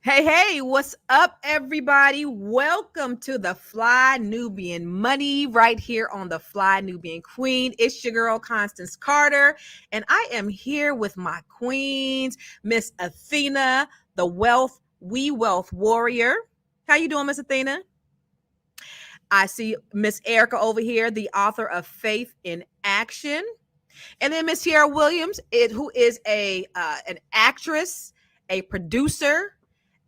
Hey, what's up, everybody? Welcome to the Fly Nubian Money right here on the Fly Nubian Queen. It's your girl, Constance Carter, and I am here with my queens, Miss Athena, the wealth warrior. How you doing, Miss Athena? I see Miss Erica over here, the author of Faith in Action. And then Miss Sierra Williams, who is an actress, a producer,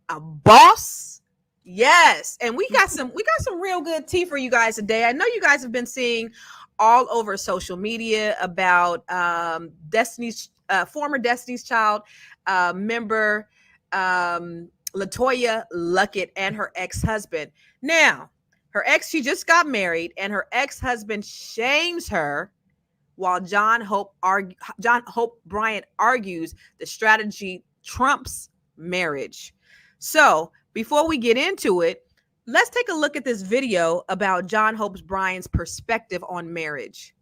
a boss. Yes. And we got some real good tea for you guys today. I know you guys have been seeing all over social media about Destiny's former Destiny's Child member LeToya Luckett and her ex-husband. Now, she just got married, and her ex-husband shames her while John Hope Bryant argues the strategy trumps marriage. So before we get into it, let's take a look at this video about John Hope Bryant's perspective on marriage.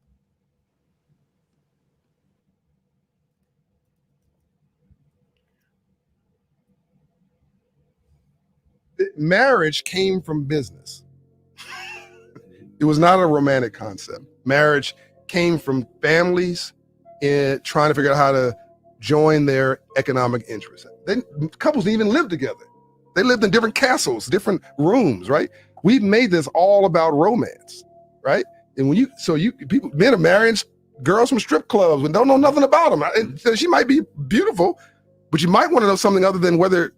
Marriage came from business. It was not a romantic concept. Marriage came from families trying to figure out how to join their economic interests. Couples didn't even live together. They lived in different castles, different rooms, right? We've made this all about romance, right? And men are marrying girls from strip clubs and don't know nothing about them. And so she might be beautiful, but you might want to know something other than whether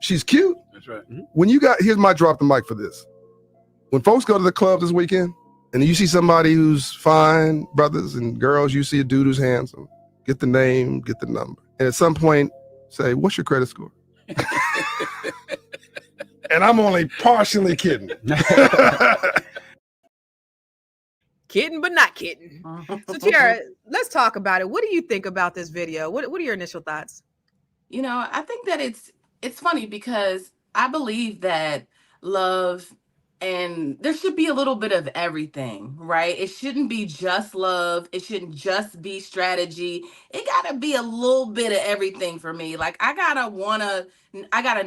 she's cute. That's right. Here's my drop the mic for this. When folks go to the club this weekend and you see somebody who's fine, brothers and girls, you see a dude who's handsome, get the name, get the number. And at some point say, what's your credit score? And I'm only partially kidding. Kidding, but not kidding. So Tiara, let's talk about it. What do you think about this video? What are your initial thoughts? You know, I think that it's funny because I believe that love and there should be a little bit of everything, right? It shouldn't be just love. It shouldn't just be strategy. It gotta be a little bit of everything for me. Like I gotta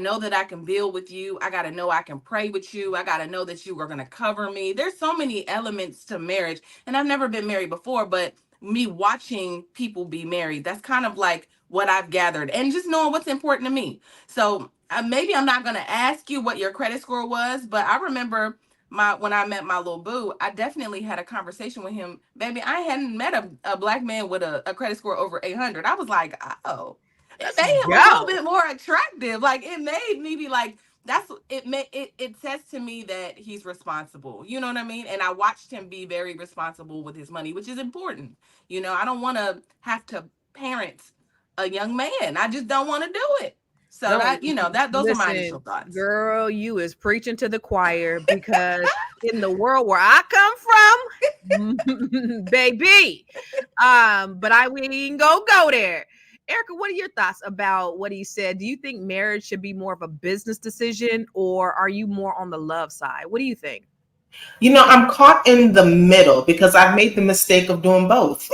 know that I can build with you. I gotta know I can pray with you. I gotta know that you are gonna cover me. There's so many elements to marriage. And I've never been married before, but me watching people be married, that's kind of like what I've gathered and just knowing what's important to me. So maybe I'm not going to ask you what your credit score was, but I remember when I met my little boo, I definitely had a conversation with him. Baby, I hadn't met a black man with a credit score over 800. I was like, oh, it made him a little bit more attractive. Like it made me be like, it says to me that he's responsible. You know what I mean? And I watched him be very responsible with his money, which is important. You know, I don't want to have to parent a young man. I just don't want to do it. So those are my initial thoughts. Girl, you is preaching to the choir because in the world where I come from, baby. But we ain't go there. Erica, what are your thoughts about what he said? Do you think marriage should be more of a business decision, or are you more on the love side? What do you think? You know, I'm caught in the middle because I've made the mistake of doing both.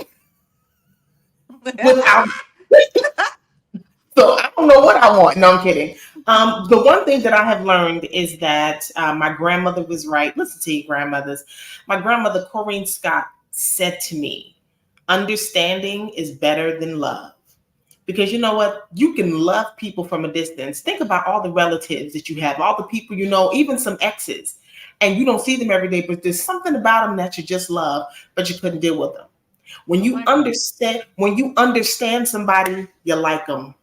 So I don't know what I want. No, I'm kidding. The one thing that I have learned is that my grandmother was right. Listen to you, grandmothers. My grandmother, Corrine Scott, said to me, understanding is better than love. Because you know what? You can love people from a distance. Think about all the relatives that you have, all the people you know, even some exes. And you don't see them every day, but there's something about them that you just love, but you couldn't deal with them. When you understand somebody, you like them.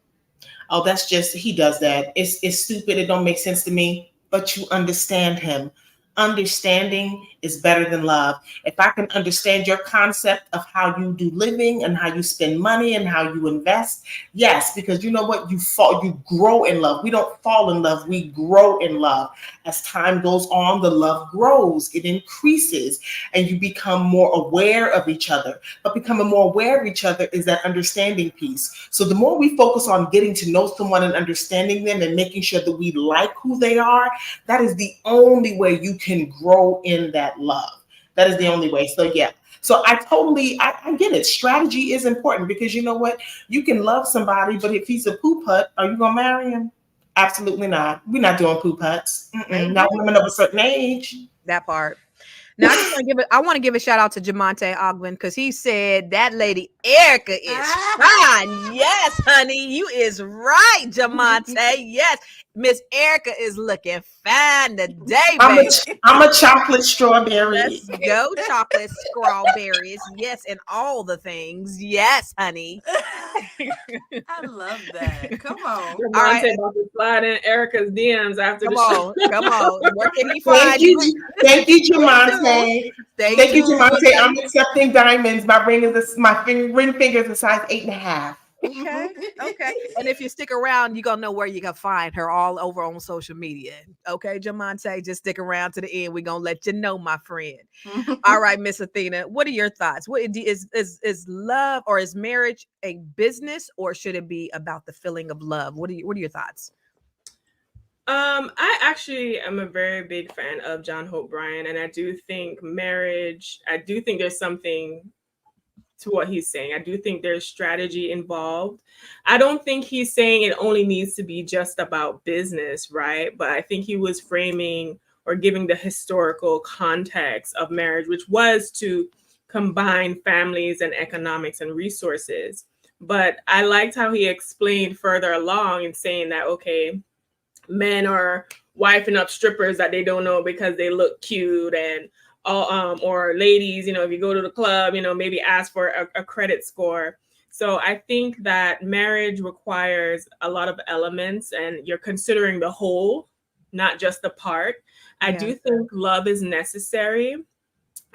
Oh, that's just, he does that. It's stupid. It don't make sense to me, but you understand him. Understanding is better than love. If I can understand your concept of how you do living and how you spend money and how you invest, yes, because you know what? You grow in love. We don't fall in love. We grow in love. As time goes on, the love grows. It increases and you become more aware of each other. But becoming more aware of each other is that understanding piece. So the more we focus on getting to know someone and understanding them and making sure that we like who they are, that is the only way you can grow in that love. That is the only way. So yeah. So I get it. Strategy is important because you know what? You can love somebody, but if he's a poop hut, are you gonna marry him? Absolutely not. We're not doing poop putts. Not Amen. women of a certain age. That part. Now I just want to give it. I want to give a shout out to Jamonte Ogden because he said that lady Erica is fine. Yes, honey, you is right, Jamonte. Yes, Miss Erica is looking fine today, I'm a baby. I'm a chocolate strawberry. Let's go, chocolate strawberries. Yes, and all the things. Yes, honey. I love that. Come on. All right, Ramonte about to slide in Erica's DMs after come the show. on, come on. Where can he Thank find you? thank you, Stay Jamonte. Thank you, tuned. Jamonte. I'm accepting diamonds. My ring finger is a size 8.5. Okay. Okay. And if you stick around, you're gonna know where you can find her all over on social media. Okay, Jamonte, just stick around to the end. We're gonna let you know, my friend. All right, Miss Athena, what are your thoughts? What is love or is marriage a business or should it be about the feeling of love? What are your thoughts? I actually am a very big fan of John Hope Bryant, and I do think there's something to what he's saying. I do think there's strategy involved. I don't think he's saying it only needs to be just about business, right? But I think he was framing or giving the historical context of marriage, which was to combine families and economics and resources. But I liked how he explained further along in saying that, okay, men are wifing up strippers that they don't know because they look cute, and all or ladies, if you go to the club, maybe ask for a credit score. So I think that marriage requires a lot of elements and you're considering the whole, not just the part. I do think love is necessary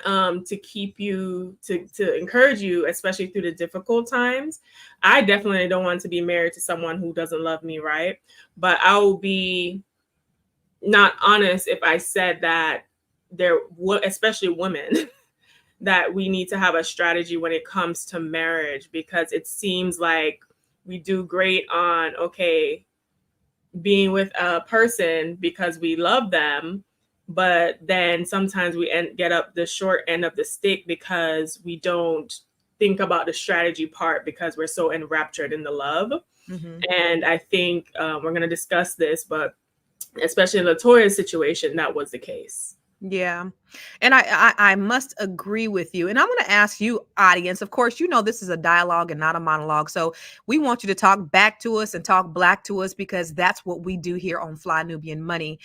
to keep you to encourage you, especially through the difficult times. I definitely don't want to be married to someone who doesn't love me, right? But I will be not honest if I said that especially women, that we need to have a strategy when it comes to marriage, because it seems like we do great on, okay, being with a person because we love them, but then sometimes we get up the short end of the stick because we don't think about the strategy part because we're so enraptured in the love. Mm-hmm. And I think we're going to discuss this, but especially in LeToya's situation, that was the case. Yeah. And I must agree with you. And I'm going to ask you, audience, of course, this is a dialogue and not a monologue. So we want you to talk back to us and talk black to us, because that's what we do here on Fly Nubian Money,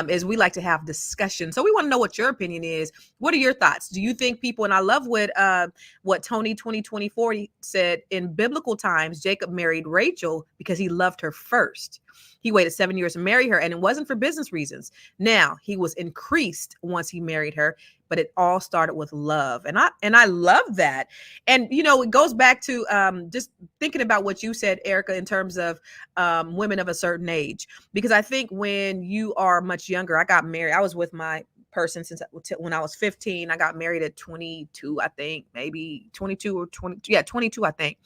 is we like to have discussion. So we want to know what your opinion is. What are your thoughts? Do you think people, and I love what Tony 2024 said, in biblical times, Jacob married Rachel because he loved her first. He waited 7 years to marry her, and it wasn't for business reasons. Now he was increased once he married her, but it all started with love. And I love that. And, it goes back to just thinking about what you said, Erica, in terms of women of a certain age, because I think when you are much younger, I got married. I was with my person since when I was 15. I got married at 22, I think, maybe 22 or 20. Yeah, 22, I think.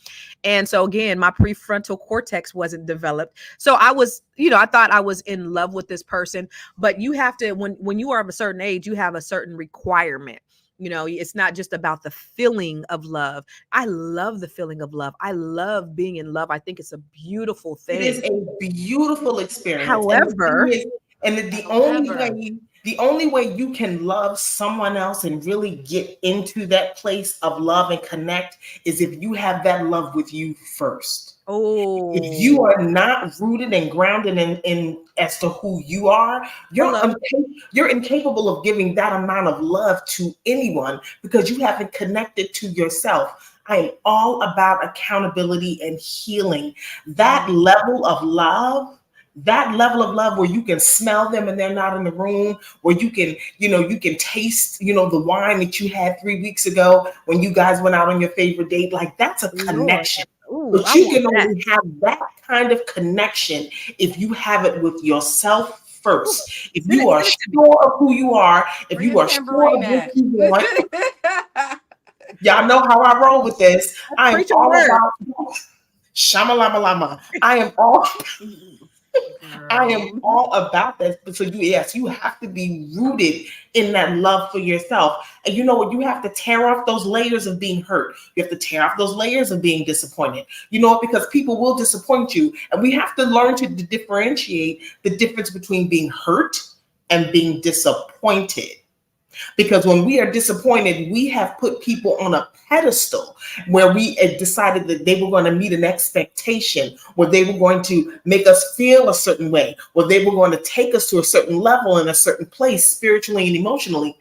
And so again, my prefrontal cortex wasn't developed. So I was, I thought I was in love with this person, but you have to, when you are of a certain age, you have a certain requirement. It's not just about the feeling of love. I love the feeling of love. I love being in love. I think it's a beautiful thing. It is a beautiful experience. However, the only way you can love someone else and really get into that place of love and connect is if you have that love with you first. Oh, if you are not rooted and grounded in as to who you are, you're incapable of giving that amount of love to anyone because you haven't connected to yourself. I am all about accountability and healing. That level of love where you can smell them and they're not in the room, where you can taste, the wine that you had 3 weeks ago when you guys went out on your favorite date. Like, that's a connection. Ooh, but you can only have that kind of connection if you have it with yourself first. If you are sure of who you are, if you are sure of what you want. Y'all know how I roll with this. I am all about Shamalama Lama. I am all I am all about that. So you have to be rooted in that love for yourself. And you know what? You have to tear off those layers of being hurt. You have to tear off those layers of being disappointed. You know what? Because people will disappoint you. And we have to learn to differentiate the difference between being hurt and being disappointed. Because when we are disappointed, we have put people on a pedestal where we decided that they were going to meet an expectation, where they were going to make us feel a certain way, where they were going to take us to a certain level in a certain place spiritually and emotionally.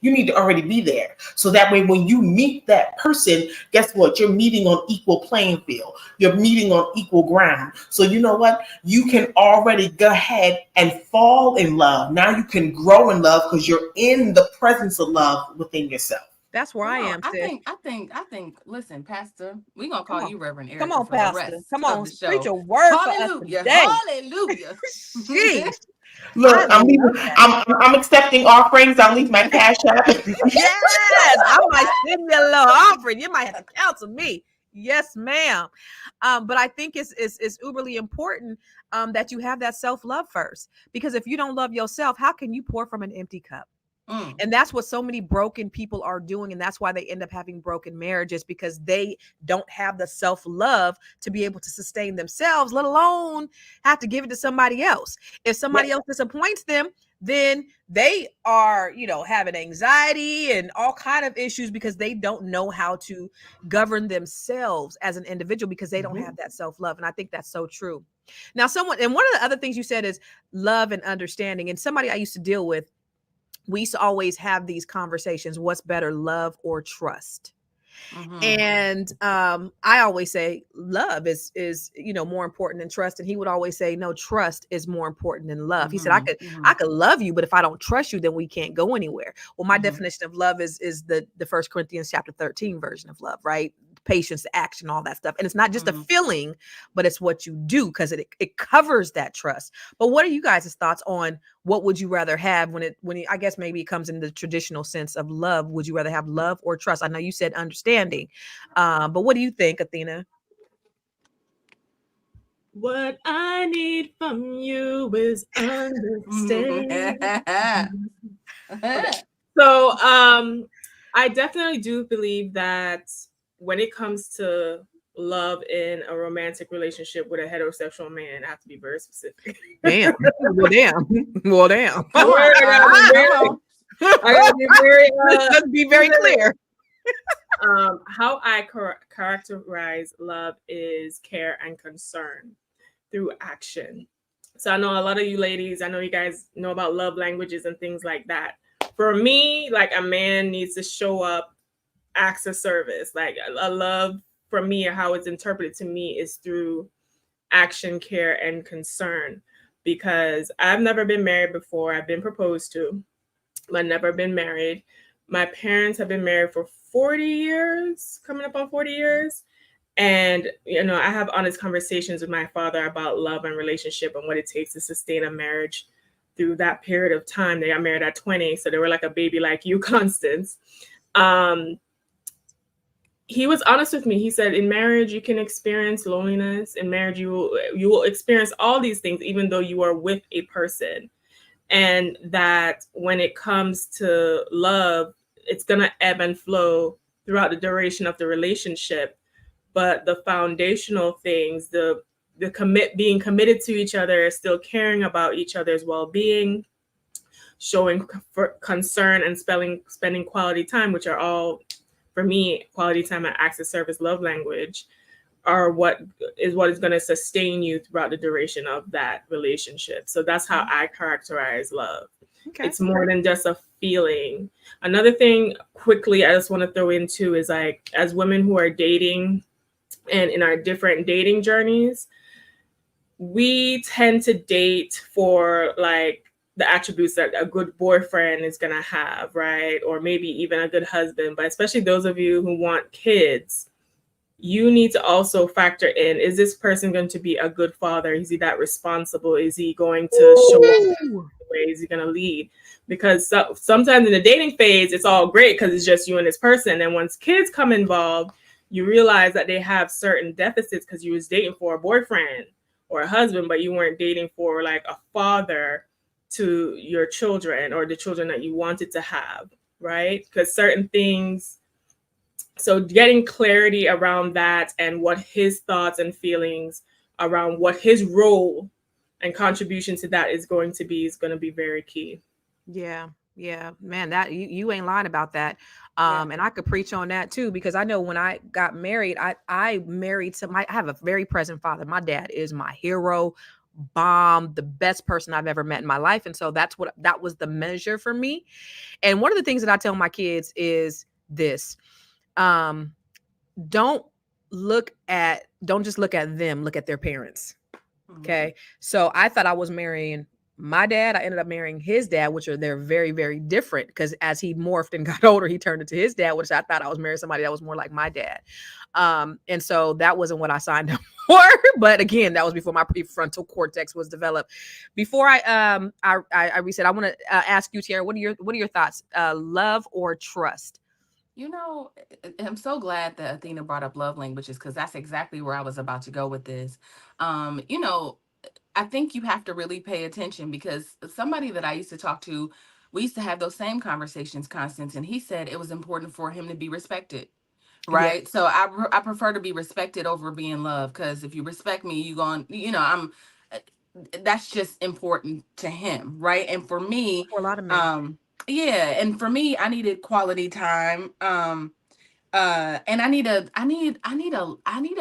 You need to already be there. So that way, when you meet that person, guess what? You're meeting on equal playing field. You're meeting on equal ground. So you know what? You can already go ahead and fall in love. Now you can grow in love because you're in the presence of love within yourself. That's where I am, sis. I think, listen, Pastor, we're going to call you Reverend Erica Come on, for Pastor. the rest Come on, of the show. preach a word Hallelujah. for us today. Hallelujah. Jeez. Look, I'm accepting offerings. I'll leave my cash app. Yes, I might send you a little offering. You might have to counsel me. Yes, ma'am. But I think it's uberly important that you have that self-love first. Because if you don't love yourself, how can you pour from an empty cup? And that's what so many broken people are doing. And that's why they end up having broken marriages, because they don't have the self-love to be able to sustain themselves, let alone have to give it to somebody else. If somebody else disappoints them, then they are, having anxiety and all kind of issues because they don't know how to govern themselves as an individual, because they don't have that self-love. And I think that's so true. Now, one of the other things you said is love and understanding. And somebody I used to deal with, we used to always have these conversations. What's better, love or trust? And I always say love is more important than trust. And he would always say, no, trust is more important than love. He said, I could love you, but if I don't trust you, then we can't go anywhere. Well, my definition of love is the 1 Corinthians chapter 13 version of love, right? Patience, action, all that stuff. And it's not just a feeling, but it's what you do, because it covers that trust. But what are you guys' thoughts on what would you rather have when I guess maybe it comes in the traditional sense of love? Would you rather have love or trust? I know you said understanding, but what do you think, Athena? What I need from you is understanding. Okay. So I definitely do believe that when it comes to love in a romantic relationship with a heterosexual man, I have to be very specific. Damn. Well, damn. Come on. I gotta be very let's be very clear. How I characterize love is care and concern through action. So I know a lot of you ladies, I know you guys know about love languages and things like that. For me, like, a man needs to show up, acts of service. Like, a love for me, or how it's interpreted to me, is through action, care, and concern. Because I've never been married before. I've been proposed to, but never been married. My parents have been married for 40 years, coming up on 40 years. And, I have honest conversations with my father about love and relationship and what it takes to sustain a marriage through that period of time. They got married at 20, so they were like a baby like you, Constance. He was honest with me. He said, in marriage, you can experience loneliness. In marriage, you will experience all these things, even though you are with a person. And that when it comes to love, it's going to ebb and flow throughout the duration of the relationship. But the foundational things, the being committed to each other, still caring about each other's well-being, showing concern, and spending quality time, which are all, for me, quality time and acts of service, love language, are what is going to sustain you throughout the duration of that relationship. So that's how I characterize love. Okay. It's more than just a feeling. Another thing quickly I just want to throw into is, like, as women who are dating and in our different dating journeys, we tend to date for, like, the attributes that a good boyfriend is going to have, right? Or maybe even a good husband. But especially those of you who want kids, you need to also factor in, is this person going to be a good father? Is he that responsible? Is he going to show up the way? Is he going to lead? Because sometimes in the dating phase, it's all great because it's just you and this person. And once kids come involved, you realize that they have certain deficits because you was dating for a boyfriend or a husband, but you weren't dating for like a father to your children or the children that you wanted to have, right? Because certain things, so getting clarity around that and what his thoughts and feelings around what his role and contribution to that is going to be very key. Yeah, yeah, man, that you ain't lying about that. Yeah. And I could preach on that too, because I know when I got married, I married I have a very present father. My dad is my hero, bomb, the best person I've ever met in my life. And so that was the measure for me. And one of the things that I tell my kids is this. Um, don't don't just look at them, look at their parents. Okay. So I thought I was marrying my dad. I ended up marrying his dad, they're very, very different, because as he morphed and got older, he turned into his dad, which I thought I was marrying somebody that was more like my dad. And so that wasn't what I signed up for. But again, that was before my prefrontal cortex was developed. Before I reset, I want to ask you, Tiara, what are your thoughts? Love or trust? You know, I'm so glad that Athena brought up love languages, because that's exactly where I was about to go with this. You know, I think you have to really pay attention, because somebody that I used to talk to, we used to have those same conversations, Constance, and he said it was important for him to be respected. Yeah. Right. So I prefer to be respected over being loved, because if you respect me, I'm uh, that's just important to him. Right. And for me, For a lot of men. yeah, and for me, I needed quality time. And I need a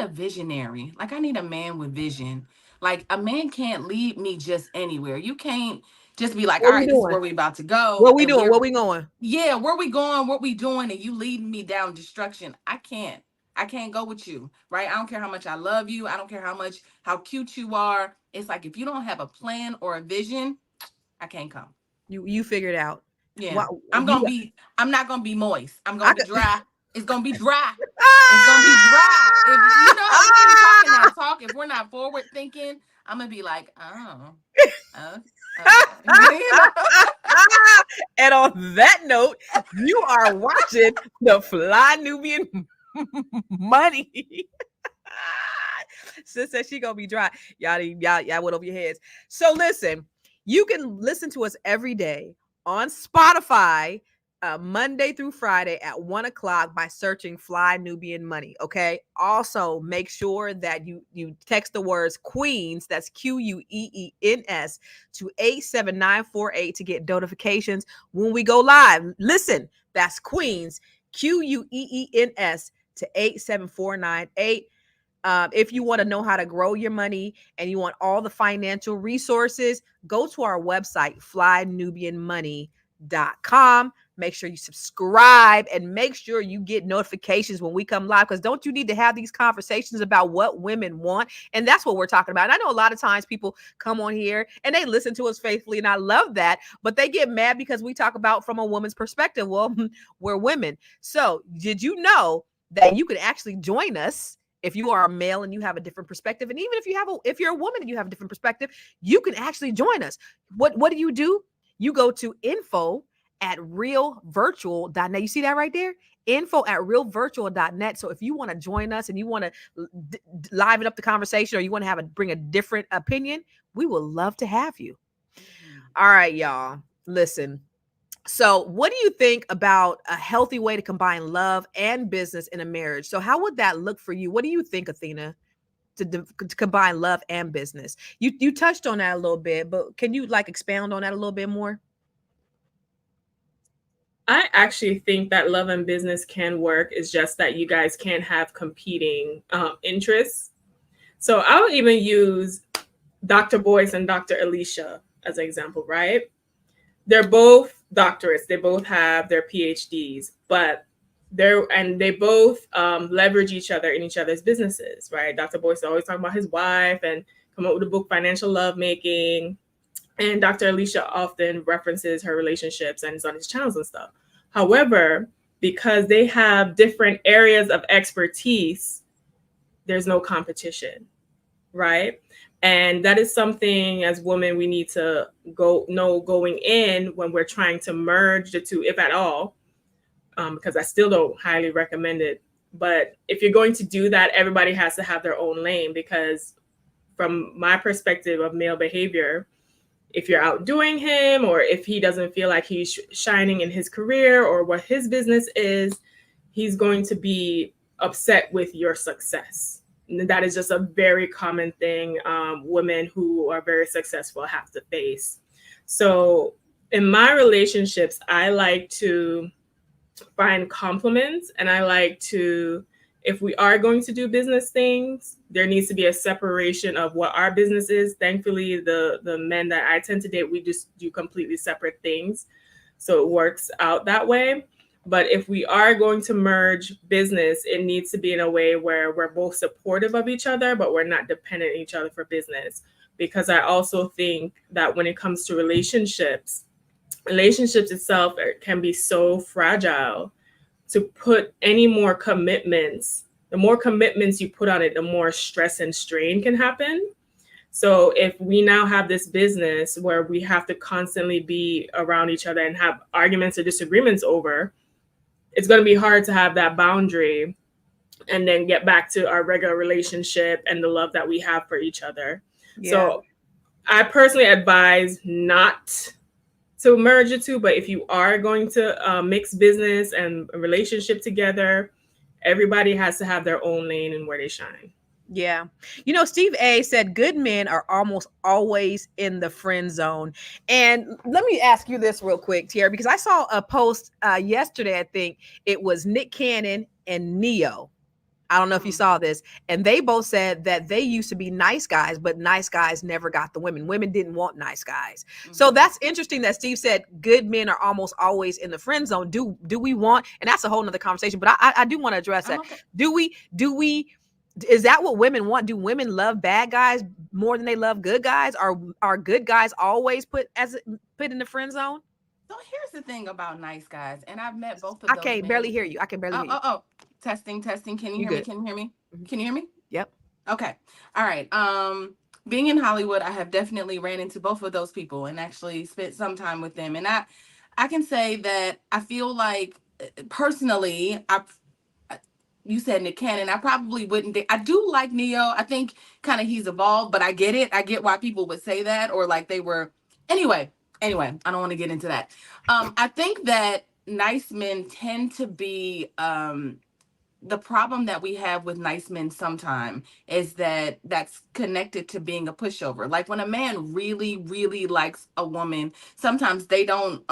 visionary. Like, I need a man with vision. Like, a man can't lead me just anywhere. You can't just be like, all What we right, this is doing? where we about to go, What we and doing? Where we going? yeah, where we going, what we doing, and you leading me down destruction. I can't go with you, right? I don't care how much I love you. I don't care how cute you are. It's like, if you don't have a plan or a vision, I can't come. You figured out. Yeah. What you I'm not gonna be moist. I'm I gonna be could dry. It's gonna be dry. It's gonna be dry. If if we ain't talking that talk, if we're not forward thinking, I'm gonna be like, oh, uh, okay. And on that note, you are watching the Fly Nubian Money. Sis says she gonna be dry. Y'all went over your heads. So listen, you can listen to us every day on Spotify, Monday through Friday at 1 o'clock by searching Fly Nubian Money. Okay. Also, make sure that you text the words Queens, that's QUEENS, to 87948 to get notifications when we go live. Listen, that's Queens, QUEENS, to 87498. If you want to know how to grow your money and you want all the financial resources, go to our website, flynubianmoney.com. Make sure you subscribe and make sure you get notifications when we come live, because don't you need to have these conversations about what women want? And that's what we're talking about. And I know a lot of times people come on here and they listen to us faithfully, and I love that, but they get mad because we talk about from a woman's perspective. Well, we're women. So did you know that you could actually join us if you are a male and you have a different perspective? And even if you're a woman and you have a different perspective, you can actually join us. What do? You go to info@realvirtual.net. You see that right there? Info@realvirtual.net. So if you want to join us and you want to liven up the conversation, or you want to bring a different opinion, we would love to have you. All right, y'all. Listen. So, what do you think about a healthy way to combine love and business in a marriage? So, how would that look for you? What do you think, Athena, to combine love and business? You touched on that a little bit, but can you expound on that a little bit more? I actually think that love and business can work. It's just that you guys can't have competing interests. So I'll even use Dr. Boyce and Dr. Alicia as an example, right? They're both doctorates. They both have their PhDs, but they both leverage each other in each other's businesses, right? Dr. Boyce is always talking about his wife and come up with a book, Financial Lovemaking. And Dr. Alicia often references her relationships and is on his channels and stuff. However, because they have different areas of expertise, there's no competition, right? And that is something as women we need to going in when we're trying to merge the two, if at all, because I still don't highly recommend it. But if you're going to do that, everybody has to have their own lane, because from my perspective of male behavior, if you're outdoing him or if he doesn't feel like he's shining in his career or what his business is, he's going to be upset with your success. And that is just a very common thing women who are very successful have to face. So in my relationships, I like to find compliments, and I like to, if we are going to do business things, there needs to be a separation of what our business is. Thankfully, the men that I tend to date, we just do completely separate things, so it works out that way. But if we are going to merge business, it needs to be in a way where we're both supportive of each other, but we're not dependent on each other for business. Because I also think that when it comes to relationships itself can be so fragile. To put any more commitments, the more commitments you put on it, the more stress and strain can happen. So if we now have this business where we have to constantly be around each other and have arguments or disagreements over, it's going to be hard to have that boundary and then get back to our regular relationship and the love that we have for each other. Yeah. So I personally advise not to merge the two, but if you are going to mix business and relationship together, everybody has to have their own lane and where they shine. Yeah. You know, Steve A said good men are almost always in the friend zone. And let me ask you this real quick, Tierra, because I saw a post yesterday. I think it was Nick Cannon and Neo. I don't know if you saw this. And they both said that they used to be nice guys, but nice guys never got the women. Women didn't want nice guys. Mm-hmm. So that's interesting that Steve said good men are almost always in the friend zone. Do we want, and that's a whole nother conversation, but I do want to address that. Okay. Do we, is that what women want? Do women love bad guys more than they love good guys? Are good guys always put in the friend zone? So here's the thing about nice guys, and I've met both of those. I can barely hear you. Testing. Can you hear me? Can you hear me? Can you hear me? Yep. Okay. All right. Being in Hollywood, I have definitely ran into both of those people and actually spent some time with them. And I can say that I feel like personally, you said Nick Cannon, I probably wouldn't. I do like Neo. I think kind of he's evolved, but I get it. I get why people would say that, or like they were. Anyway, I don't want to get into that. I think that nice men tend to be the problem that we have with nice men sometimes is that that's connected to being a pushover. Like when a man really, really likes a woman, sometimes they don't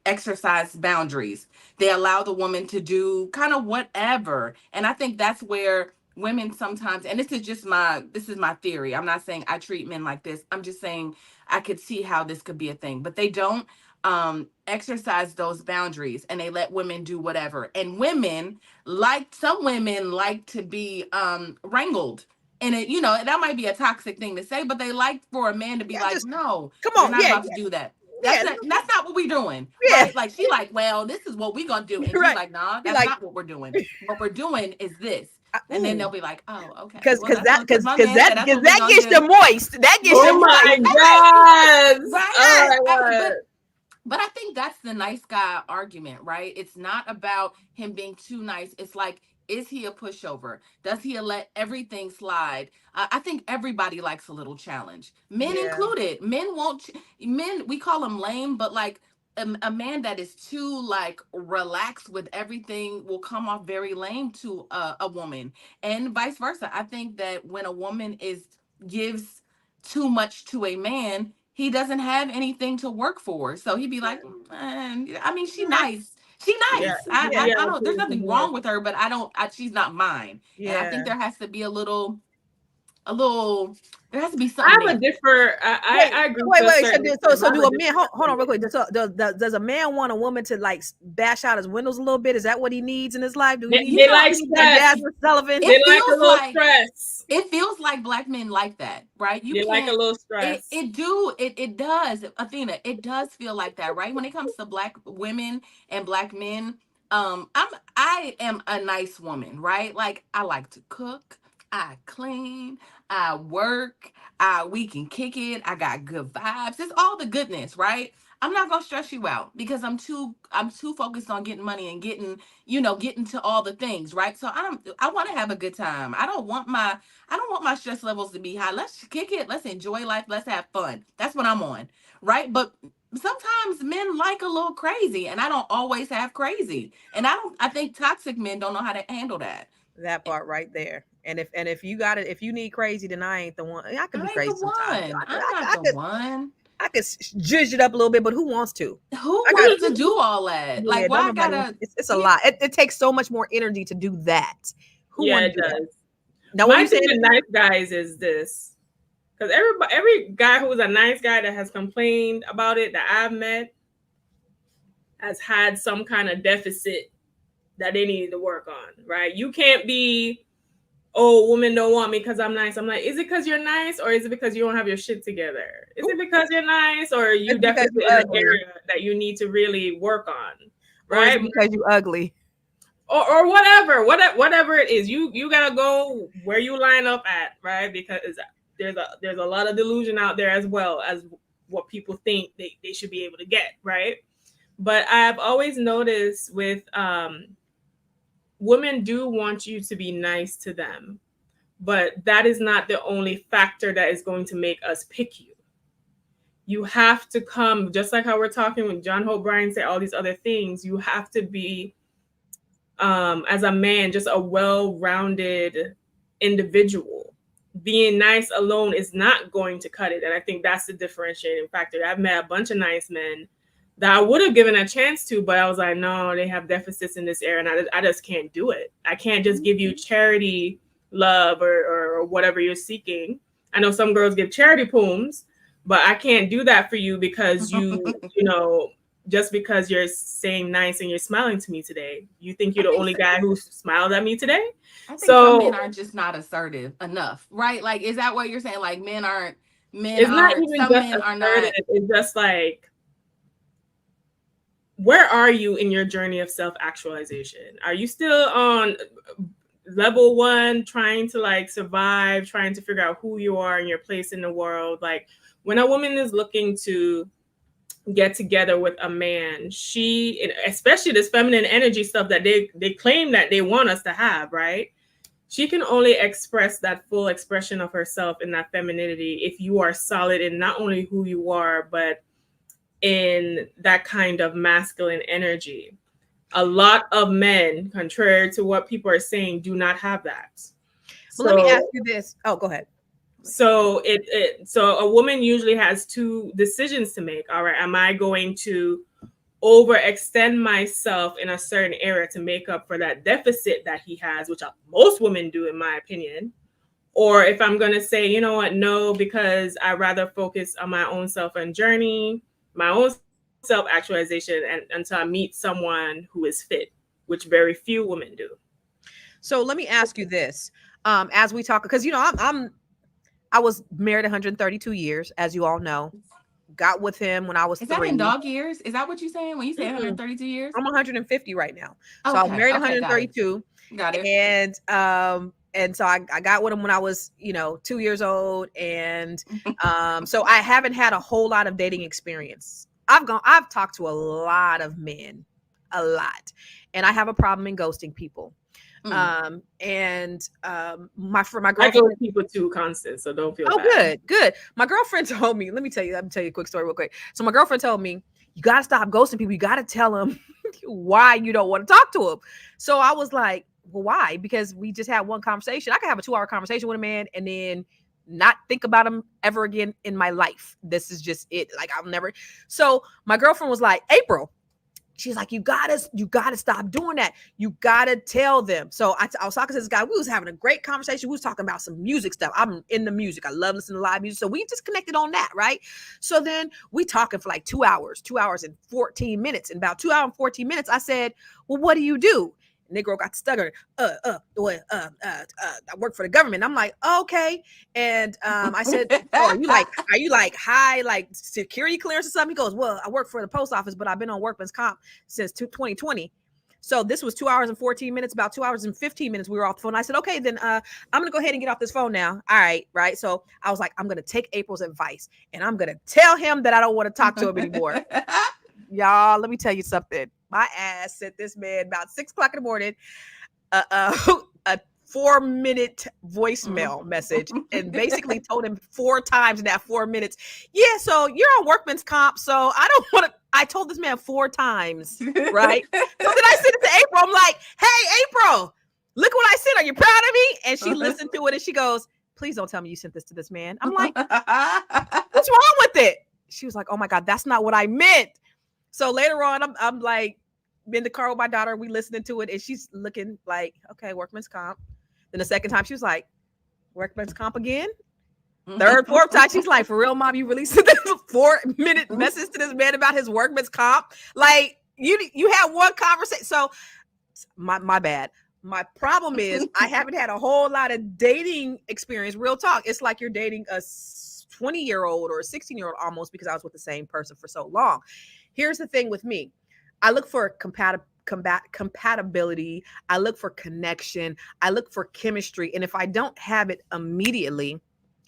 exercise boundaries. They allow the woman to do kind of whatever. And I think that's where women sometimes, and this is my theory. I'm not saying I treat men like this. I'm just saying I could see how this could be a thing, but they don't exercise those boundaries and they let women do whatever. And some women like to be wrangled. And it, that might be a toxic thing to say, but they like for a man to be no, come on, you're not about to do that. That's not what we're doing. Yeah. Right? Like she's like, well, this is what we're gonna do. And she's like, nah, that's not what we're doing. What we're doing is this. And then they'll be like, oh, okay. Because that gets you moist. That gets you moist. My God. Right? Oh my God. But I think that's the nice guy argument, right? It's not about him being too nice. It's like, is he a pushover? Does he let everything slide? I think everybody likes a little challenge, men included. Men we call them lame, but like a man that is too like relaxed with everything will come off very lame to a woman, and vice versa. I think that when a woman gives too much to a man, he doesn't have anything to work for. So he'd be like, I mean, she's nice. She's nice. Yeah. I don't, there's nothing wrong with her, but she's not mine. Yeah. And I think there has to be there has to be something. I agree. Wait. So do a man, hold on real quick. Does a man want a woman to like bash out his windows a little bit? Is that what he needs in his life? Do he they like stress. Sullivan? They like a little stress. It feels like black men like that, right? They like a little stress. It does, Athena. It does feel like that, right? When it comes to black women and black men, I am a nice woman, right? Like I like to cook, I clean, I work, we can kick it. I got good vibes. It's all the goodness, right? I'm not gonna stress you out because I'm too focused on getting money and getting to all the things, right? So I want to have a good time. I don't want my stress levels to be high. Let's kick it. Let's enjoy life. Let's have fun. That's what I'm on, right? But sometimes men like a little crazy, and I don't always have crazy. And I think toxic men don't know how to handle that. That part right there. And if you got it, if you need crazy, then I ain't the one. I could be I ain't crazy the sometimes. one. I'm not the one. I could zhuzh it up a little bit, but who wants to? Who I got wants to do all that? yeah. Like, Don't why I nobody. gotta? It's a Yeah, lot. It takes so much more energy to do that. Who Yeah, want it to do that? does. Now, what My you thing saying? with nice guys is this, because every guy who's a nice guy that has complained about it that I've met has had some kind of deficit that they needed to work on, right? You can't be, oh, women don't want me because I'm nice. I'm like, is it because you're nice, or is it because you don't have your shit together? Is it because you're nice, or are you It's because definitely you in an ugly, area that you need to really work on, or is right? it because you ugly? Or whatever it is, you gotta go where you line up at, right? Because there's a lot of delusion out there as well as what people think they should be able to get, right? But I've always noticed with women do want you to be nice to them, but that is not the only factor that is going to make us pick you. You have to come, just like how we're talking when John Hope Bryant said all these other things. You have to be, as a man, just a well-rounded individual. Being nice alone is not going to cut it, and I think that's the differentiating factor. I've met a bunch of nice men that I would have given a chance to, but I was like, no, they have deficits in this area, and I just can't do it. I can't just give you charity love or whatever you're seeking. I know some girls give charity pooms, but I can't do that for you because just because you're saying nice and you're smiling to me today, you think you're the only guy who smiled at me today? I think some men So are just not assertive enough, right? Like, is that what you're saying? Like, it's not even some just men are assertive. not. It's just like, where are you in your journey of self-actualization? Are you still on level one, trying to like survive, trying to figure out who you are and your place in the world? Like, when a woman is looking to get together with a man, she, especially this feminine energy stuff that they claim that they want us to have, right? She can only express that full expression of herself in that femininity if you are solid in not only who you are, but in that kind of masculine energy. A lot of men, contrary to what people are saying, do not have that. But let me ask So you this. Oh, go ahead. so so a woman usually has two decisions to make. All right, am I going to overextend myself in a certain area to make up for that deficit that he has, which most women do, in my opinion? Or if I'm going to say, you know what, no, because I rather focus on my own self and journey, my own self-actualization, and until I meet someone who is fit, which very few women do. So let me ask you this. As we talk, because I was married 132 years, as you all know. Got with him when I was Is that in 3. dog years? Is that what you're saying when you say Mm-mm. 132 years? I'm 150 right now. So I was Okay. married Okay. Got it. 132. Got it. And so I got with him when I was 2 years old, and so I haven't had a whole lot of dating experience. I've talked to a lot of men, a lot, and I have a problem in ghosting people. My I girlfriend. go with people too, constant, so don't feel Oh, bad. good. My girlfriend told me. Let me tell you a quick story real quick. So my girlfriend told me, you got to stop ghosting people. You got to tell them why you don't want to talk to them. So I was like, well, why? Because we just had one conversation. I could have a 2-hour conversation with a man and then not think about him ever again in my life. This is just it. Like, I'll never. So my girlfriend was like, April, she's like, you gotta stop doing that. You gotta tell them. So I was talking to this guy. We was having a great conversation. We was talking about some music stuff. I'm in the music. I love listening to live music. So we just connected on that, right? So then we talking for like 2 hours and 14 minutes. And about 2 hours and 14 minutes, I said, well, what do you do? Negro got stuttering. I work for the government. I'm like, okay. And I said, oh, are you like high, like security clearance or something? He goes, well, I work for the post office, but I've been on workman's comp since 2020. So this was 2 hours and 14 minutes, about 2 hours and 15 minutes. We were off the phone. I said, okay, then I'm going to go ahead and get off this phone now. All right. Right. So I was like, I'm going to take April's advice and I'm going to tell him that I don't want to talk to him anymore. Y'all, let me tell you something. My ass sent this man about 6 o'clock in the morning a 4-minute voicemail message and basically told him 4 times in that 4 minutes, yeah, so you're on workman's comp, so I don't want to. I told this man 4 times, right? So then I sent it to April. I'm like, hey, April, look what I sent. Are you proud of me? And she listened to it and she goes, please don't tell me you sent this to this man. I'm like, what's wrong with it? She was like, oh my God, that's not what I meant. So later on, I'm like in the car with my daughter. We listening to it and she's looking like, okay, workman's comp. Then the second time she was like, workman's comp again. Third, fourth time, she's like, for real, mom, you really sent this 4-minute message to this man about his workman's comp? Like, you had one conversation. So my bad. My problem is I haven't had a whole lot of dating experience. Real talk. It's like you're dating a 20-year-old or a 16-year-old almost, because I was with the same person for so long. Here's the thing with me. I look for compatibility. I look for connection. I look for chemistry. And if I don't have it immediately,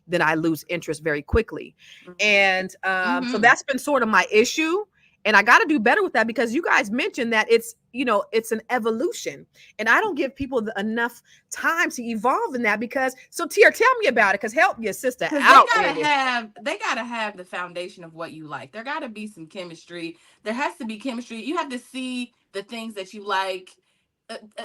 then I lose interest very quickly. And so that's been sort of my issue. And I got to do better with that, because you guys mentioned that it's, it's an evolution, and I don't give people enough time to evolve in that. Because so Tia, tell me about it, because help your sister out. They gotta have the foundation of what you like. There gotta be some chemistry. There has to be chemistry. You have to see the things that you like.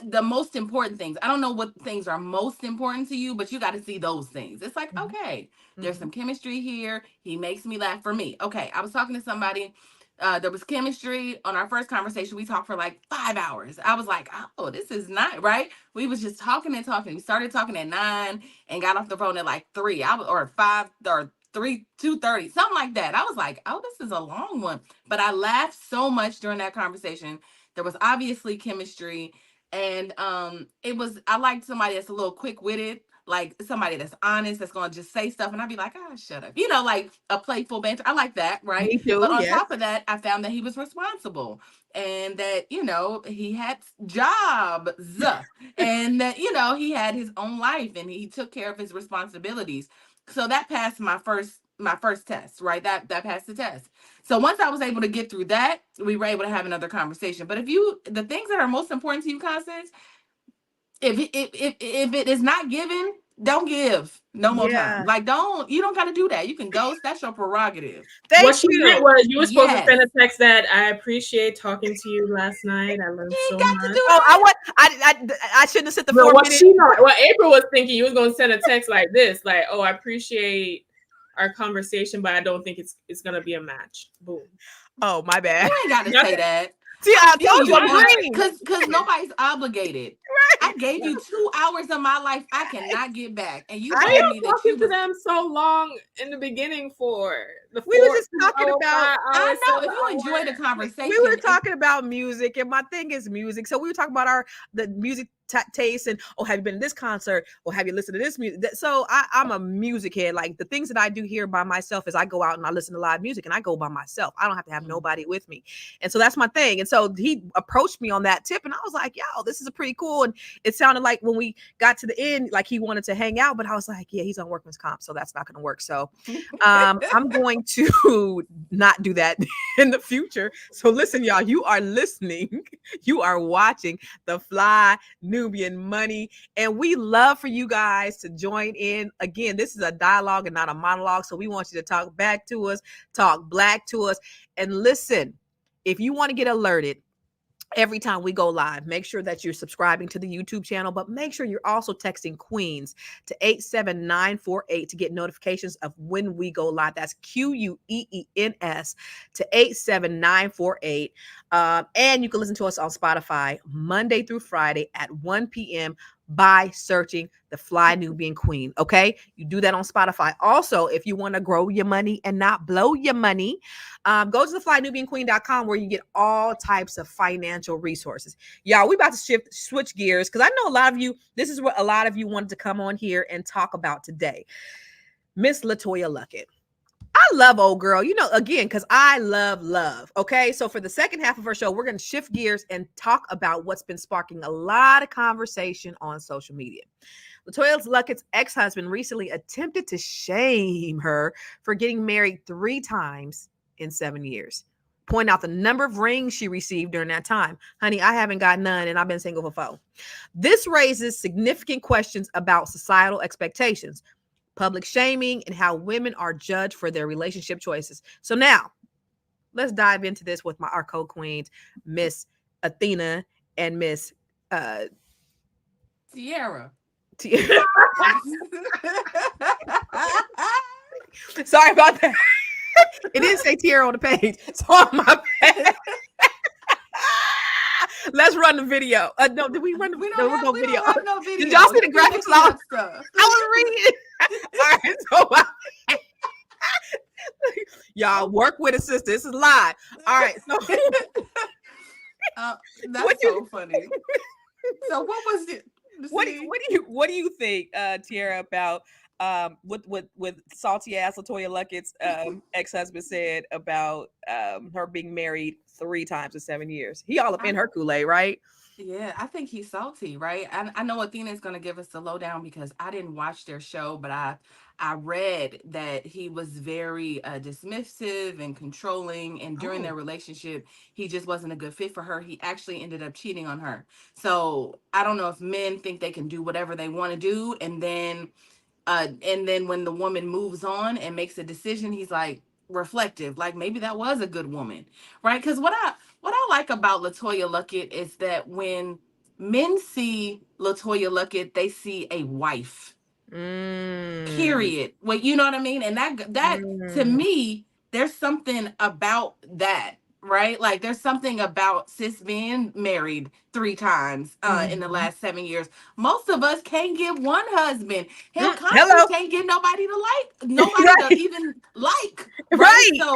The most important things. I don't know what things are most important to you, but you got to see those things. It's like, okay, there's some chemistry here. He makes me laugh. For me, okay, I was talking to somebody. There was chemistry on our first conversation. We talked for like 5 hours. I was like, oh, this is not right. We was just talking and talking. We started talking at 9 and got off the phone at like 3. Or 5 or 2:30, something like that. I was like, oh, this is a long one. But I laughed so much during that conversation. There was obviously chemistry. And I liked somebody that's a little quick-witted, like somebody that's honest, that's going to just say stuff. And I'd be like, shut up. Like a playful banter. I like that, right? Me too, but on yes. top of that, I found that he was responsible and that, he had jobs and that, he had his own life and he took care of his responsibilities. So that passed my first test, right? That passed the test. So once I was able to get through that, we were able to have another conversation. But the things that are most important to you, Constance, if it is not given, don't give no more time. Like, you don't got to do that. You can ghost. That's your prerogative. What she meant was you were supposed to send a text that I appreciate talking to you last night. I learned so much. I shouldn't have said the 4 minutes. What April was thinking, you was going to send a text like this, like, oh, I appreciate our conversation, but I don't think it's going to be a match. Boom. Oh, my bad. You ain't got to say that. Because nobody's obligated. Right. I gave you 2 hours of my life I cannot get back, and you told me that you to them so long in the beginning for we were just talking about. I know if you enjoy the conversation. We were talking about music, and my thing is music. So we were talking about the music taste, and have you been to this concert, or have you listened to this music? So I'm a music head. Like the things that I do here by myself is I go out and I listen to live music, and I go by myself. I don't have to have nobody with me, and so that's my thing. And so he approached me on that tip, and I was like, yo, this is a pretty cool. And it sounded like when we got to the end, like he wanted to hang out, but I was like, yeah, he's on workman's comp, so that's not going to work. So I'm going to not do that in the future. So listen, y'all, you are listening, you are watching the Fly Nubian Money, and we love for you guys to join in. Again, this is a dialogue and not a monologue, so we want you to talk back to us, talk black to us, and listen. If you want to get alerted every time we go live, make sure that you're subscribing to the YouTube channel, but make sure you're also texting Queens to 87948 to get notifications of when we go live. That's QUEENS to 87948. And you can listen to us on Spotify Monday through Friday at 1 p.m. by searching the Fly Nubian Queen. Okay. You do that on Spotify. Also, if you want to grow your money and not blow your money, go to the flynubianqueen.com where you get all types of financial resources. Y'all, we about to switch gears because I know a lot of you, this is what a lot of you wanted to come on here and talk about today. Miss LeToya Luckett. I love old girl, again, because I love love. Okay. So for the second half of our show, we're going to shift gears and talk about what's been sparking a lot of conversation on social media. LeToya Luckett's ex-husband recently attempted to shame her for getting married 3 times in 7 years. Point out the number of rings she received during that time. Honey, I haven't got none and I've been single for 4. This raises significant questions about societal expectations, public shaming, and how women are judged for their relationship choices. So now, let's dive into this with our co-queens, Miss Athena and Miss Tierra. Sorry about that. It didn't say Tierra on the page, so on my bad. Let's run the video. No, did we run the video? We don't have no video. Did y'all see the graphics? I was reading it. All right, so y'all work with a sister. This is live. All right, so that's so funny. So what was it? What do you think, Tierra, about what salty ass LeToya Luckett's ex-husband said about her being married 3 times in 7 years? He all up in her Kool-Aid, right? Yeah, I think he's salty, right? I know Athena is going to give us the lowdown because I didn't watch their show, but I read that he was very dismissive and controlling, and during their relationship, he just wasn't a good fit for her. He actually ended up cheating on her. So I don't know if men think they can do whatever they want to do, and then when the woman moves on and makes a decision, he's like reflective, like maybe that was a good woman, right? Because what I like about LeToya Luckett is that when men see LeToya Luckett, they see a wife. Period. Well, you know what I mean? And that to me, there's something about that, right? Like there's something about sis being married 3 times in the last 7 years. Most of us can't get one husband. Hell, Constance can't get nobody to even like. Right. So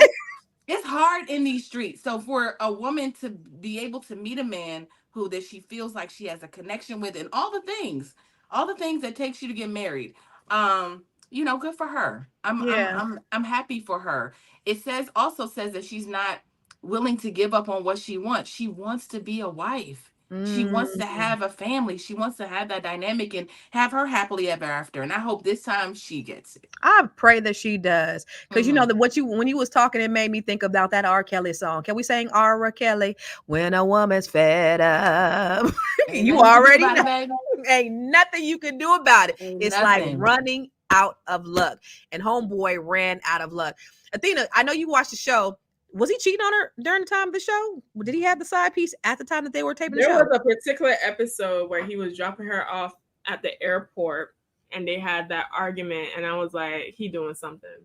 it's hard in these streets. So for a woman to be able to meet a man who that she feels like she has a connection with, and all the things that takes you to get married, good for her. I'm happy for her. It also says that she's not willing to give up on what she wants. She wants to be a wife. She wants to have a family. She wants to have that dynamic and have her happily ever after. And I hope this time she gets it. I pray that she does. Because you know that when you was talking, it made me think about that R. Kelly song. Can we sing R. Kelly? When a woman's fed up. You already know. Ain't nothing you can do about it. It's like running out of luck. And homeboy ran out of luck. Athena, I know you watched the show. Was he cheating on her during the time of the show? Did he have the side piece at the time that they were taping the show? There was a particular episode where he was dropping her off at the airport and they had that argument. And I was like, he doing something.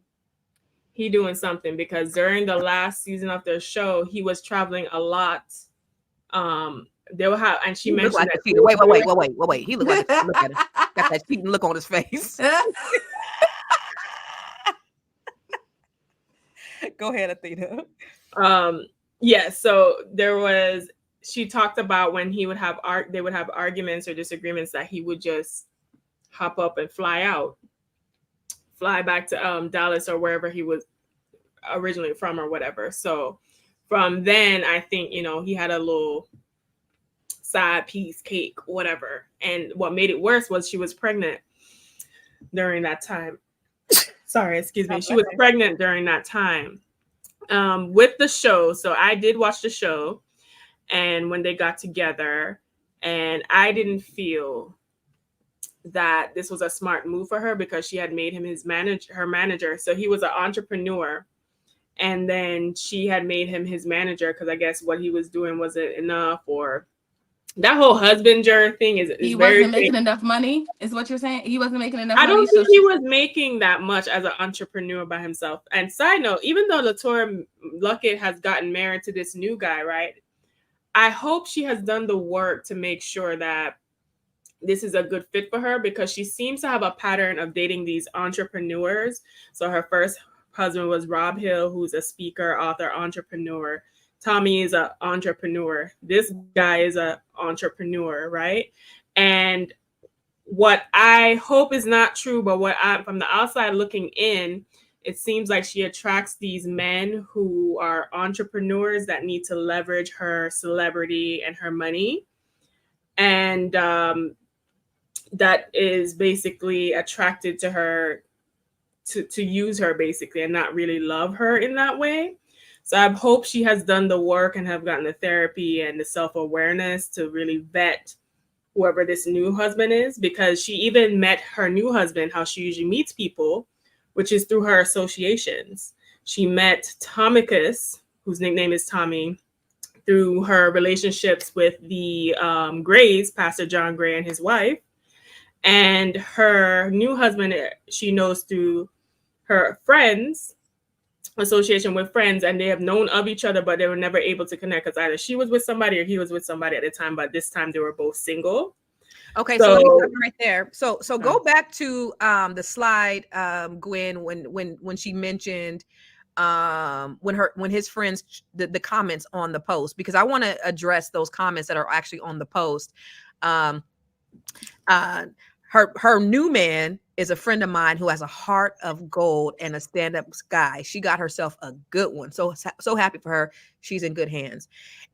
Because during the last season of their show, he was traveling a lot. They will have, and she mentioned like that. Wait. He looked like look at him. Got that cheating look on his face. Go ahead, Athena. Yeah, so she talked about when they would have arguments or disagreements that he would just hop up and fly back to Dallas or wherever he was originally from or whatever. So from then, I think, he had a little side piece, cake, whatever. And what made it worse was she was pregnant during that time. Sorry, excuse me. She was pregnant during that time with the show. So I did watch the show and when they got together, and I didn't feel that this was a smart move for her because she had made him her manager. So he was an entrepreneur. And then she had made him his manager because I guess what he was doing wasn't enough, or that whole husbander thing is he wasn't making enough money, is what you're saying? He wasn't making enough money. I don't think he was making that much as an entrepreneur by himself. And side note, even though LeToya Luckett has gotten married to this new guy, right? I hope she has done the work to make sure that this is a good fit for her, because she seems to have a pattern of dating these entrepreneurs. So her first husband was Rob Hill, who's a speaker, author, entrepreneur. Tommy is an entrepreneur. This guy is an entrepreneur, right? And what I hope is not true, but what from the outside looking in, it seems like she attracts these men who are entrepreneurs that need to leverage her celebrity and her money. And that is basically attracted to her to use her basically and not really love her in that way. So I hope she has done the work and have gotten the therapy and the self-awareness to really vet whoever this new husband is, because she even met her new husband how she usually meets people, which is through her associations. She met Tomicus, whose nickname is Tommy, through her relationships with the Grays, Pastor John Gray and his wife. And her new husband, she knows through her friends, association with friends, and they have known of each other, but they were never able to connect because either she was with somebody or he was with somebody at the time. But this time they were both single. Okay, so let me stop right there. So go back to the slide, Gwen, when she mentioned when his friends the comments on the post, because I want to address those comments that are actually on the post. Her new man is a friend of mine who has a heart of gold and a stand-up guy. She got herself a good one. So happy for her. She's in good hands.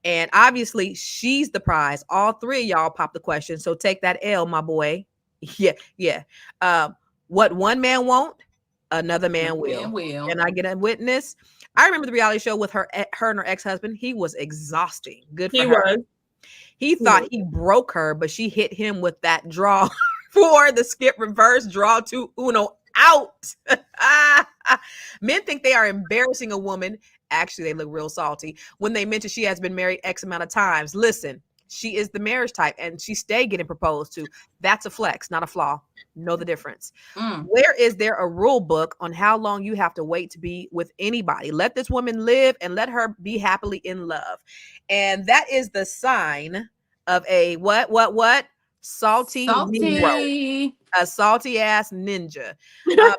And obviously she's the prize. All three of y'all popped the question. So take that L, my boy. Yeah. What one man won't, another man will. And I get a witness. I remember the reality show with her and her ex-husband. He was exhausting. Good for her. He thought he broke her, but she hit him with that draw for the skip reverse draw to Uno out. Men think they are embarrassing a woman. Actually, they look real salty when they mention she has been married X amount of times. Listen, she is the marriage type and she stay getting proposed to. That's a flex, not a flaw. Know the difference. Where is there a rule book on how long you have to wait to be with anybody? Let this woman live and let her be happily in love. And that is the sign of a what? Salty Negro. A salty ass ninja. Tiara,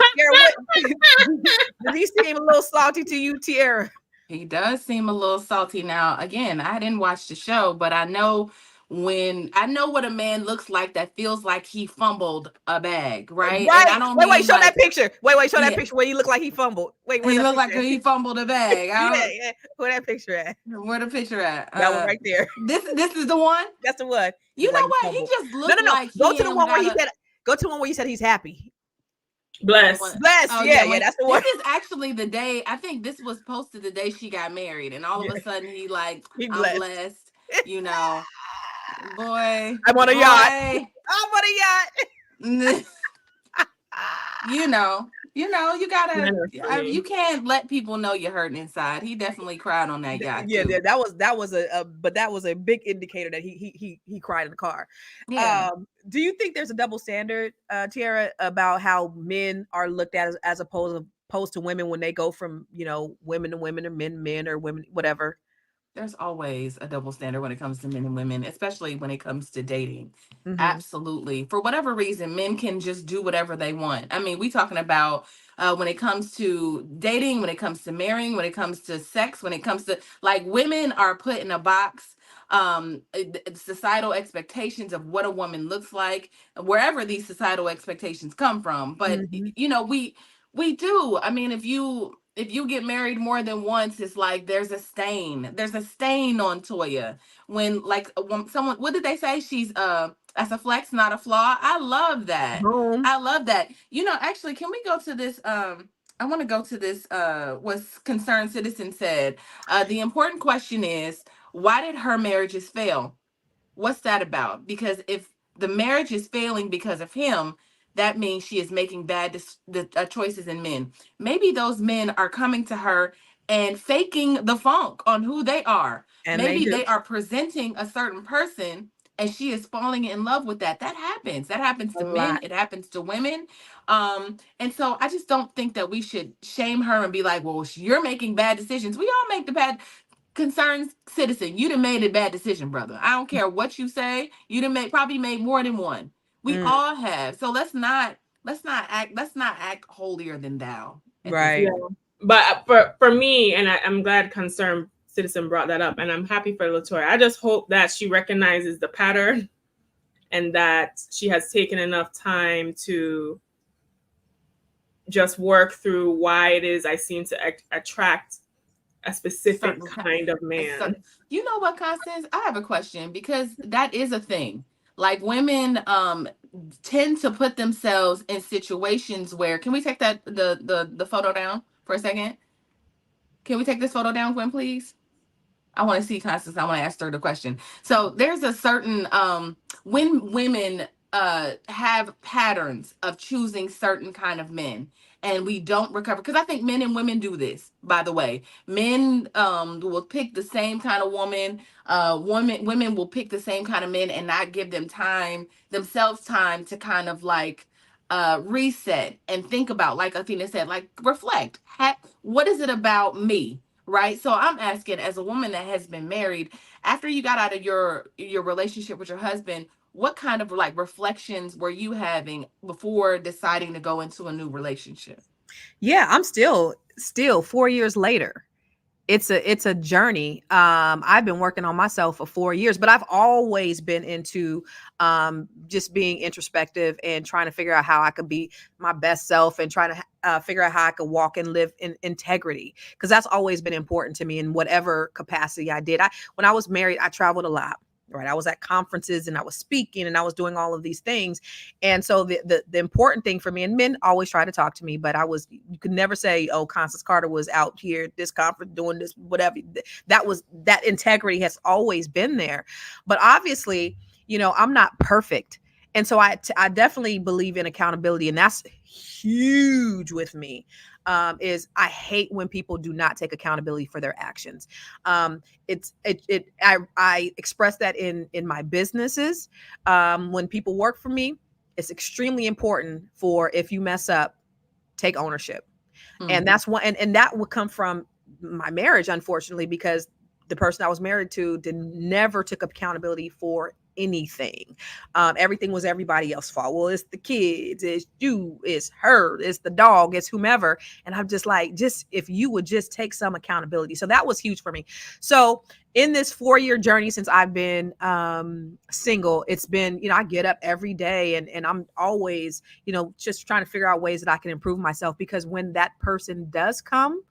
does he seem a little salty to you, Tiara? He does seem a little salty. Now, again, I didn't watch the show, but I know what a man looks like that feels like he fumbled a bag, right? Right. And I don't wait, show like, that picture. Wait, show that picture where you look like he fumbled. Wait, he looked like he fumbled a bag. Yeah. Where that picture at? Where the picture at? That one right there. This is the one. That's the one. You know what? He just looked like go to the one where he said. Go to the one where you said he's happy. Blessed. Oh, yeah, that's the one. This is actually the day, I think this was posted the day she got married, and all of a sudden he I'm blessed, you know. Boy, I'm on a yacht. I'm on a yacht. you gotta, you can't let people know you're hurting inside. He definitely cried on that yacht. Yeah, too. that was a big indicator that he cried in the car. Yeah. Do you think there's a double standard, Tiara, about how men are looked at as opposed to women when they go from, women to women, or men or women, whatever? There's always a double standard when it comes to men and women, especially when it comes to dating. Mm-hmm. Absolutely. For whatever reason, men can just do whatever they want. I mean, we talking about when it comes to dating, when it comes to marrying, when it comes to sex, when it comes to, like, women are put in a box. Societal expectations of what a woman looks like, wherever these societal expectations come from. But, we do. I mean, if you get married more than once, it's like there's a stain on Toya. When someone, what did they say? She's that's a flex, not a flaw. I love that. I love that. Actually, can we go to this? I want to go to this. What Concerned Citizen said. The important question is, why did her marriages fail? What's that about? Because if the marriage is failing because of him, that means she is making bad choices in men. Maybe those men are coming to her and faking the funk on who they are. And maybe they are presenting a certain person and she is falling in love with that. That happens. That happens to men. It happens to women. And so I just don't think that we should shame her and be like, well, you're making bad decisions. We all make the bad. Concerned Citizen, you done made a bad decision, brother. I don't care what you say. You done probably made more than one. We all have. So let's not act holier than thou. Right. Yeah. But for me, and I'm glad Concerned Citizen brought that up, and I'm happy for LeToya. I just hope that she recognizes the pattern and that she has taken enough time to just work through why it is I seem to attract a specific Certain kind of man. You know what, Constance? I have a question because that is a thing. Like women tend to put themselves in situations where, can we take that the photo down for a second? Can we take this photo down, Gwen, please? I want to see Constance. I want to ask her the question. So there's a certain when women have patterns of choosing certain kind of men, and we don't recover, because I think men and women do this, by the way. Men will pick the same kind of woman. Women will pick the same kind of men and not give themselves time to kind of like reset and think about, like Athena said, like reflect. What is it about me? Right. So I'm asking, as a woman that has been married, after you got out of your relationship with your husband, what kind of like reflections were you having before deciding to go into a new relationship? Yeah, I'm still 4 years later. It's a journey. I've been working on myself for 4 years, but I've always been into just being introspective and trying to figure out how I could be my best self and trying to figure out how I could walk and live in integrity, because that's always been important to me in whatever capacity I did. When I was married, I traveled a lot. Right. I was at conferences and I was speaking and I was doing all of these things. And so the important thing for me, and men always try to talk to me, but you could never say, oh, Constance Carter was out here at this conference doing this, whatever. That integrity has always been there. But obviously, I'm not perfect. And so I definitely believe in accountability, and that's huge with me. Is I hate when people do not take accountability for their actions. I express that in my businesses. When people work for me, it's extremely important for, if you mess up, take ownership. And that's one, and that would come from my marriage, unfortunately, because the person I was married to never took accountability for anything. Everything was everybody else's fault. Well, it's the kids, it's you, it's her, it's the dog, it's whomever. And I'm just like, if you would just take some accountability. So that was huge for me. So in this 4-year journey since I've been single, it's been, I get up every day and I'm always, just trying to figure out ways that I can improve myself, because when that person does come,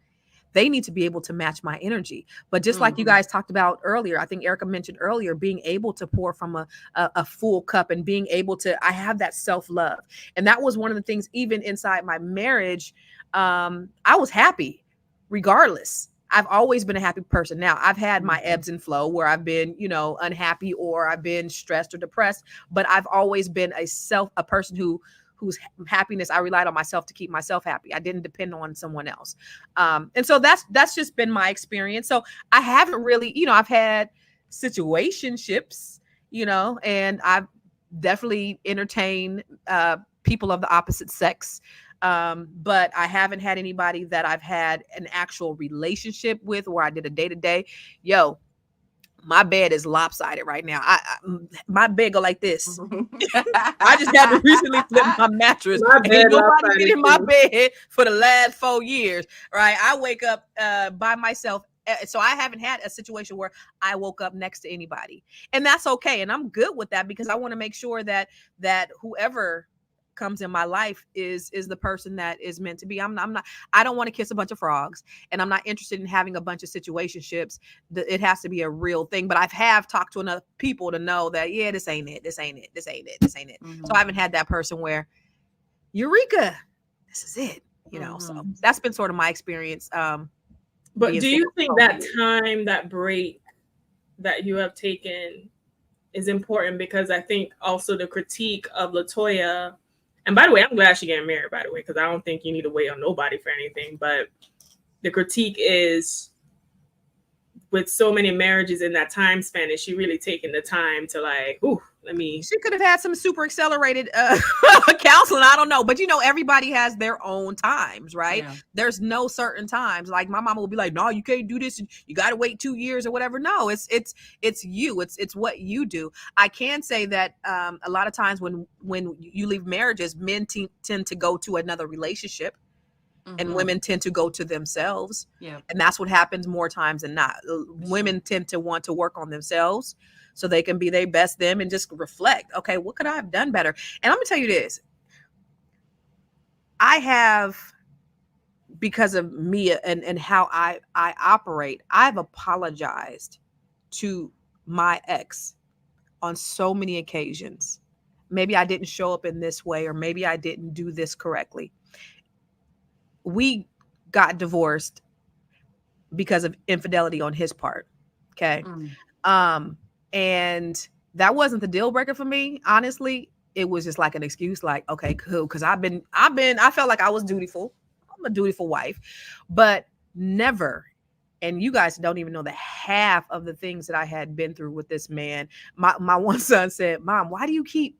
they need to be able to match my energy. But just like you guys talked about earlier, I think Erica mentioned earlier, being able to pour from a full cup and being able to, I have that self-love. And that was one of the things, even inside my marriage, I was happy regardless. I've always been a happy person. Now, I've had my ebbs and flow where I've been, unhappy, or I've been stressed or depressed, but I've always been a person whose happiness, I relied on myself to keep myself happy. I didn't depend on someone else. And so that's just been my experience. So I haven't really, I've had situationships, and I've definitely entertained people of the opposite sex. But I haven't had anybody that I've had an actual relationship with where I did a day-to-day. My bed is lopsided right now. My bed go like this. I just had to recently flip my mattress. Ain't nobody been in my bed for the last 4 years, right? I wake up by myself. So I haven't had a situation where I woke up next to anybody, and that's okay. And I'm good with that, because I want to make sure that whoever comes in my life is the person that is meant to be. I don't want to kiss a bunch of frogs, and I'm not interested in having a bunch of situationships. It has to be a real thing. But I've talked to enough people to know that, yeah, this ain't it. So I haven't had that person where, Eureka, this is it. So that's been sort of my experience. But do you think that time, that break that you have taken is important? Because I think also the critique of LeToya, and by the way, I'm glad she's getting married, by the way, because I don't think you need to wait on nobody for anything. But the critique is, with so many marriages in that time span, is she really taking the time to she could have had some super accelerated counseling. I don't know. But everybody has their own times, right? Yeah. There's no certain times. Like my mama will be like, no, you can't do this. You got to wait 2 years or whatever. No, it's you. It's what you do. I can say that a lot of times when you leave marriages, men tend to go to another relationship. And women tend to go to themselves. Yeah. And that's what happens more times than not. Women tend to want to work on themselves so they can be their best them and just reflect. Okay, what could I have done better? And I'm going to tell you this. I have, because of me and how I operate, I've apologized to my ex on so many occasions. Maybe I didn't show up in this way, or maybe I didn't do this correctly. We got divorced because of infidelity on his part. Okay. Mm. Um, and that wasn't the deal breaker for me. Honestly, it was just like an excuse, like, okay, cool. Cause I felt like I was dutiful. I'm a dutiful wife, but never. And you guys don't even know the half of the things that I had been through with this man. My one son said, Mom, why do you keep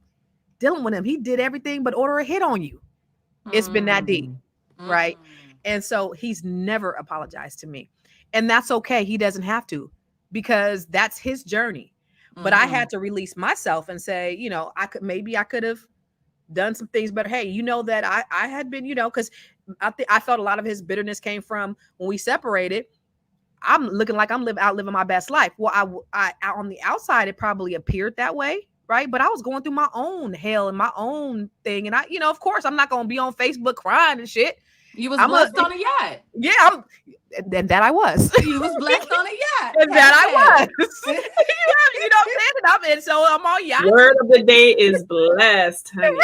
dealing with him? He did everything but order a hit on you. It's been that deep. Mm. Right. Mm. And so he's never apologized to me. And that's okay. He doesn't have to, because that's his journey. But I Mhm. had to release myself and say, maybe I could have done some things, but hey, that I had been, because I felt a lot of his bitterness came from when we separated. I'm looking like I'm outliving my best life. Well, on the outside, it probably appeared that way, right? But I was going through my own hell and my own thing, and of course, I'm not gonna be on Facebook crying and shit. You was I'm a blessed on a yacht. Yeah, and that I was. You was blessed on a yacht. And that I was. Hashtag. You know what I'm saying? So I'm on yachts. Word of the day is blessed, honey.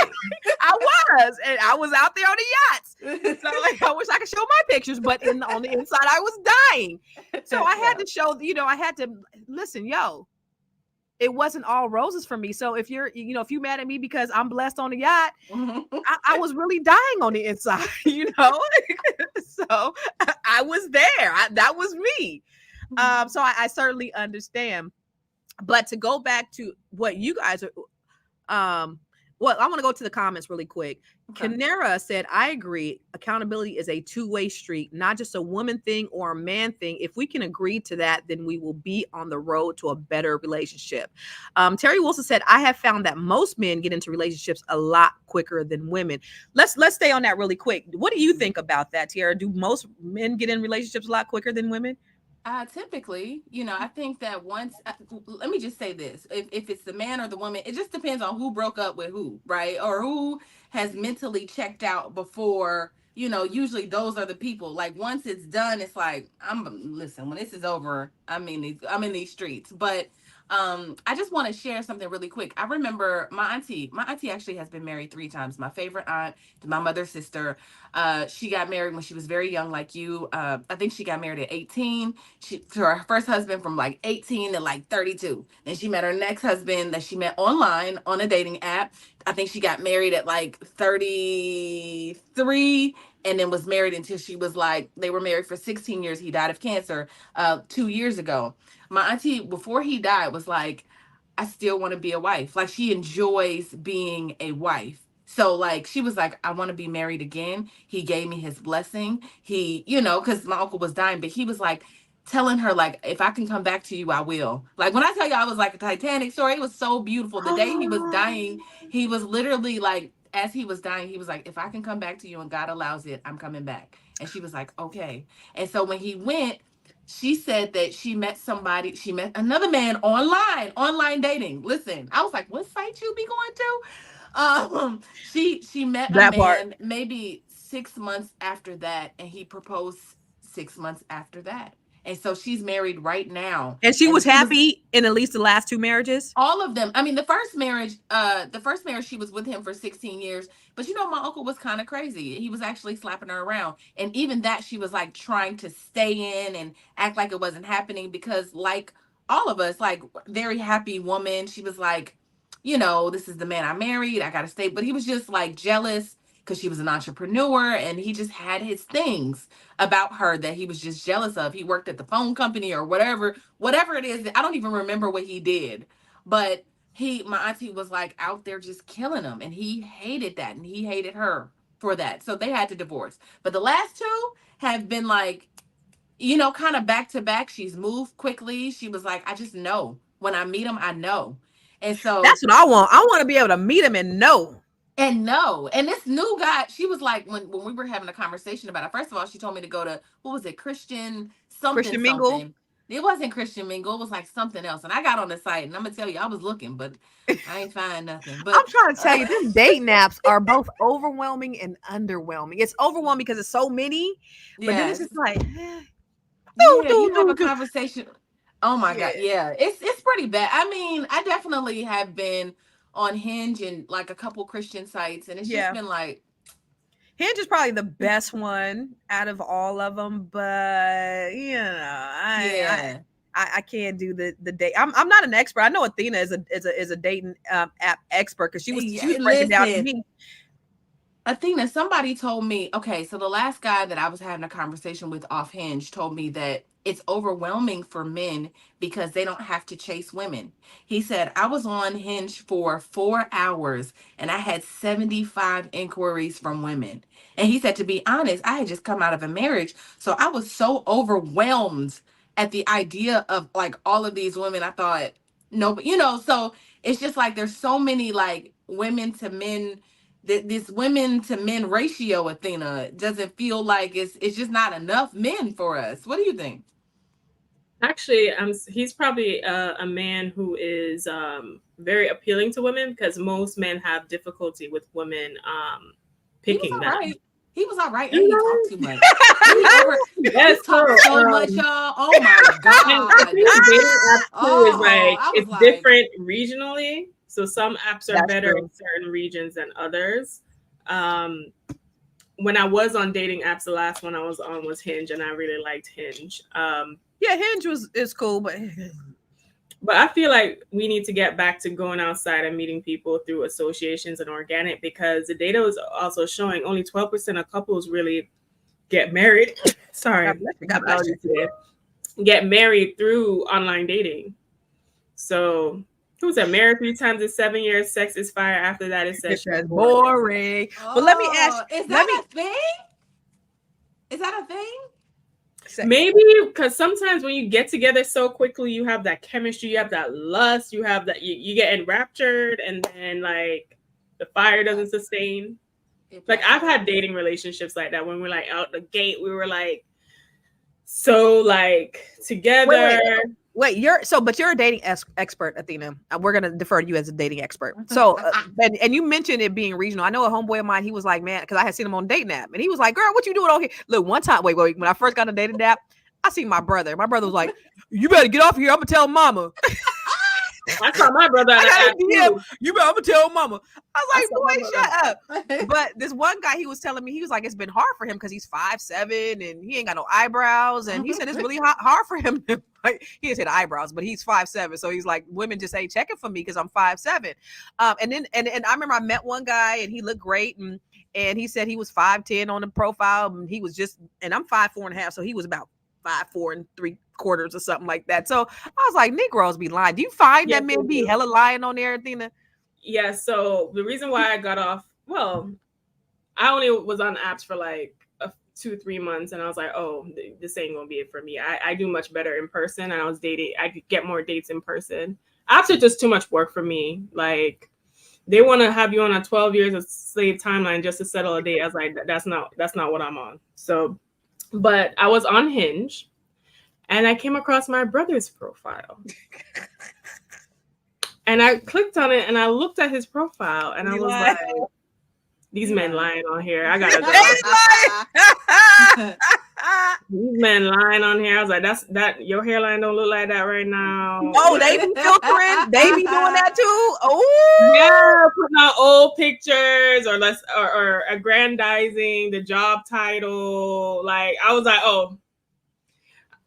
I was, and I was out there on the yachts. So like, I wish I could show my pictures, but on the inside, I was dying. So I had to show, I had to listen, it wasn't all roses for me. So if if you mad at me because I'm blessed on the yacht, I was really dying on the inside, So I was there. That was me. So I certainly understand. But to go back to what you guys are, well, I want to go to the comments really quick. Okay. Canera said, I agree. Accountability is a two-way street, not just a woman thing or a man thing. If we can agree to that, then we will be on the road to a better relationship. Terry Wilson said, I have found that most men get into relationships a lot quicker than women. Let's stay on that really quick. What do you think about that, Tiara? Do most men get in relationships a lot quicker than women? Typically, I think that once, let me just say this. If it's the man or the woman, it just depends on who broke up with who, right? Or who has mentally checked out before, usually those are the people. Like once it's done, it's like, listen, when this is over, I'm in these streets. But I just want to share something really quick. I remember my auntie actually has been married 3 times. My favorite aunt, my mother's sister, she got married when she was very young, like you. I think she got married at 18. To her first husband from like 18 to like 32. Then she met her next husband that she met online on a dating app. I think she got married at like 33, and then was married until she was like, they were married for 16 years. He died of cancer 2 years ago. My auntie, before he died, was like, I still want to be a wife. Like she enjoys being a wife. So like she was like, I want to be married again. He gave me his blessing. He, because my uncle was dying, but he was like telling her, like, if I can come back to you, I will. Like when I tell you I was like a Titanic story, it was so beautiful. The day he was dying, he was literally like, as he was dying, he was like, if I can come back to you and God allows it, I'm coming back. And she was like, okay. And so when he went, she said that she met another man online dating. Listen, I was like, what site you be going to? She met a That part. man maybe 6 months after that, and he proposed 6 months after that. And so she's married right now. And she And was she was happy in at least the last 2 marriages. all of them. I mean, the first marriage she was with him for 16 years. But my uncle was kind of crazy. He was actually slapping her around. And even that, she was like trying to stay in and act like it wasn't happening, because like all of us, like very happy woman, she was like, this is the man I married. I gotta stay. But he was just like jealous because she was an entrepreneur, and he just had his things about her that he was just jealous of. He worked at the phone company or whatever it is. I don't even remember what he did, but my auntie was like out there just killing him, and he hated that, and he hated her for that. So they had to divorce. But the last two have been like, kind of back to back. She's moved quickly. She was like, I just know when I meet him, I know. And so That's what I want. I want to be able to meet him and know. and this new guy, she was like, when we were having a conversation about it, first of all, she told me to go to, what was it, Christian something Christian Mingle. something. It wasn't Christian Mingle. It was like something else. And I got on the site, and I'm gonna tell you, I was looking, but I ain't find nothing. But I'm trying to tell you, them dating apps are both overwhelming and underwhelming. It's overwhelming because it's so many, but then it's yes, just like, yeah, you have a conversation. Oh my yeah, god, yeah, it's pretty bad. I mean, I definitely have been on Hinge and like a couple Christian sites, and it's just yeah. been like, Hinge is probably the best one out of all of them, but yeah, I can't do the date. I'm not an expert. I know Athena is a dating app expert because she was breaking down to listen. me. Athena, somebody told me, okay, so the last guy that I was having a conversation with off Hinge told me that it's overwhelming for men because they don't have to chase women. He said, I was on Hinge for 4 hours and I had 75 inquiries from women. And he said, to be honest, I had just come out of a marriage. So I was so overwhelmed at the idea of like all of these women. I thought, no, but so it's just like there's so many like women to men, this women to men ratio, Athena, doesn't feel like it's just not enough men for us. What do you think? Actually, he's probably a man who is very appealing to women because most men have difficulty with women He was picking all them. right. He was all right, and he talked You too much. He over know? he Yes, talked so much, y'all. Oh my and I god. think dating apps too is Oh, like I was it's like, different regionally. So some apps are That's better in true. certain regions than others. Um, when I was on dating apps, the last one I was on was Hinge, and I really liked Hinge. Yeah, Hinge is cool, But I feel like we need to get back to going outside and meeting people through associations and organic because the data is also showing only 12% of couples really get married. Sorry, God bless you. I God have bless you. allergies today. Get married through online dating. So who said married 3 times in 7 years, sex is fire. After that, it's It's sexually just boring. boring. But let me ask. oh, is Let that me a thing? Is that a thing? say. Maybe because sometimes when you get together so quickly, you have that chemistry, you have that lust, you have that you get enraptured, and then like the fire doesn't sustain. It Like I've had plateaus. dating relationships like that when we're like out the gate, we were like so like Wait, together. wait. But you're a dating expert, Athena. We're gonna defer to you as a dating expert. So, and you mentioned it being regional. I know a homeboy of mine. He was like, man, because I had seen him on dating app, and he was like, girl, what you doing on here? Look, one time, wait. When I first got on dating app, I seen my brother. My brother was like, you better get off here. I'm gonna tell mama. I saw my brother on I the got a app DM. too. I'm gonna tell mama. I was I like, saw my boy, brother on shut the up. But this one guy, he was telling me, he was like, it's been hard for him because he's 5'7" and he ain't got no eyebrows. And he said it's really hard for him to, like, he didn't say the eyebrows, but he's 5'7". So he's like, women just ain't checking for me because I'm 5'7". And then and I remember I met one guy and he looked great and he said he was 5'10" on the profile and he was just, and I'm 5'4.5", so he was about 5'4 3/4" or something like that. So I was like, Negroes be lying. Do you find Yes, that they men be do. hella lying on there, Athena? Yeah, so the reason why I got off, well, I only was on apps for like 2 3 months, and I was like, oh, this ain't gonna be it for me. I do much better in person, and I was dating. I could get more dates in person. Apps are just too much work for me. Like they want to have you on a 12 years of slave timeline just to settle a date. I was like, that's not what I'm on. So, but I was on Hinge, and I came across my brother's profile. And I clicked on it and I looked at his profile and I was like, these men lying on here. I gotta go. These men lying on here. I was like, that your hairline don't look like that right now. Oh, they be filtering. They be doing that too. Oh, Yeah, putting out old pictures or less or aggrandizing the job title. Like I was like, oh,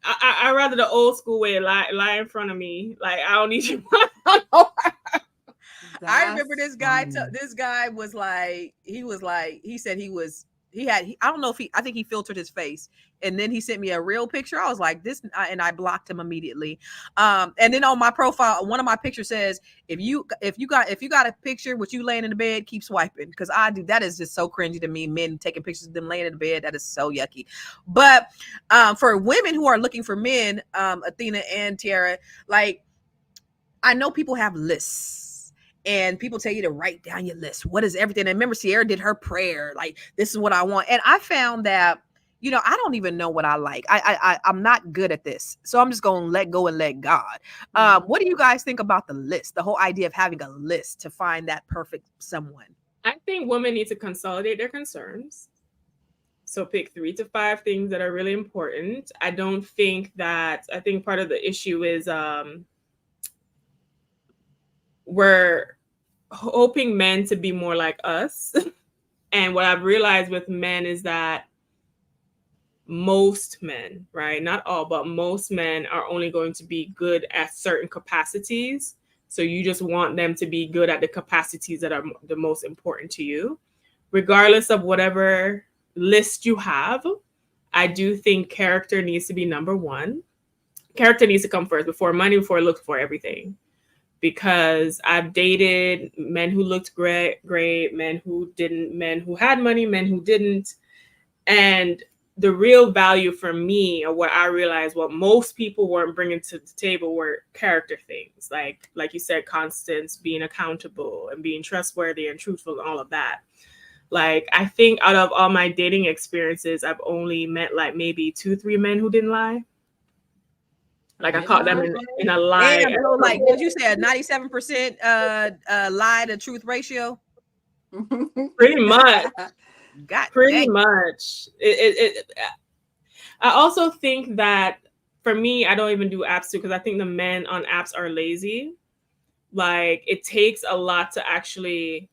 I rather the old school way lie in front of me. Like I don't need you. I remember this guy. funny. This guy was like, he said I don't know if I think he filtered his face, and then he sent me a real picture. I was like, this, and I blocked him immediately. And then on my profile, one of my pictures says, if you got a picture with you laying in the bed, keep swiping, because I do. That is just so cringy to me. Men taking pictures of them laying in the bed, that is so yucky. But for women who are looking for men, Athena and Tiara, like, I know people have lists and people tell you to write down your list. What is everything? And remember, Sierra did her prayer. Like, this is what I want. And I found that I don't even know what I like. I'm not good at this, so I'm just gonna let go and let God. What do you guys think about the list? The whole idea of having a list to find that perfect someone. I think women need to consolidate their concerns. So pick 3 to 5 things that are really important. I think part of the issue is we're hoping men to be more like us. And what I've realized with men is that most men, right? Not all, but most men are only going to be good at certain capacities. So you just want them to be good at the capacities that are the most important to you. Regardless of whatever list you have, I do think character needs to be number one. Character needs to come first before money, before looks, before everything. Because I've dated men who looked great, men who didn't, men who had money, men who didn't. And the real value for me, or what I realized, what most people weren't bringing to the table, were character things, like you said, constance, being accountable and being trustworthy and truthful and all of that. Like, I think out of all my dating experiences, I've only met like maybe 2, 3 men who didn't lie. Like, I caught them in a lie. Damn, so like what you said, 97% lie to truth ratio. Pretty much. God Pretty dang. much. I also think that for me, I don't even do apps too, because I think the men on apps are lazy. Like, it takes a lot to actually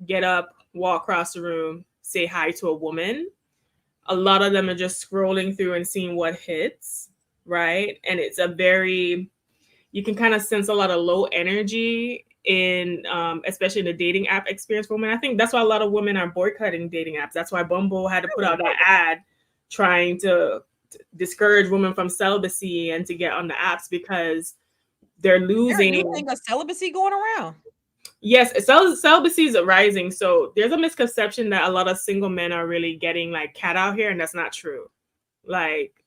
get up, walk across the room, say hi to a woman. A lot of them are just scrolling through and seeing what hits, right? And it's you can kind of sense a lot of low energy in, especially in the dating app experience for women. I think that's why a lot of women are boycotting dating apps. That's why Bumble had to put out that ad trying to discourage women from celibacy and to get on the apps, because they're losing. There's a new thing of celibacy going around. Yes, celibacy is rising. So there's a misconception that a lot of single men are really getting like cat out here, and that's not true. Like,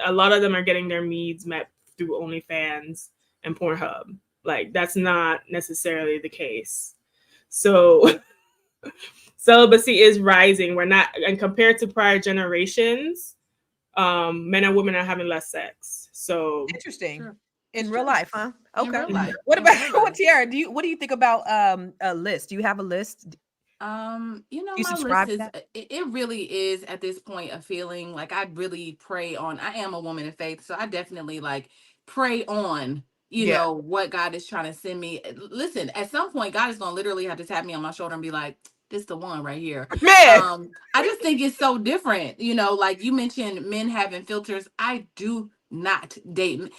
a lot of them are getting their needs met through OnlyFans and Pornhub. Like, that's not necessarily the case. So celibacy is rising. We're not, and compared to prior generations, men and women are having less sex. So Interesting. Sure. In It's real true. life, huh? In Okay. real life. What In about real what, life. Tiara? What do you think about a list? Do you have a list? Do you My list subscribe to is that? it really is at this point a feeling like I really pray on. I am a woman of faith, so I definitely like pray on, Yeah. what God is trying to send me. Listen, at some point, God is gonna literally have to tap me on my shoulder and be like, this the one right here. Man. I just think it's so different, like you mentioned men having filters. I do not date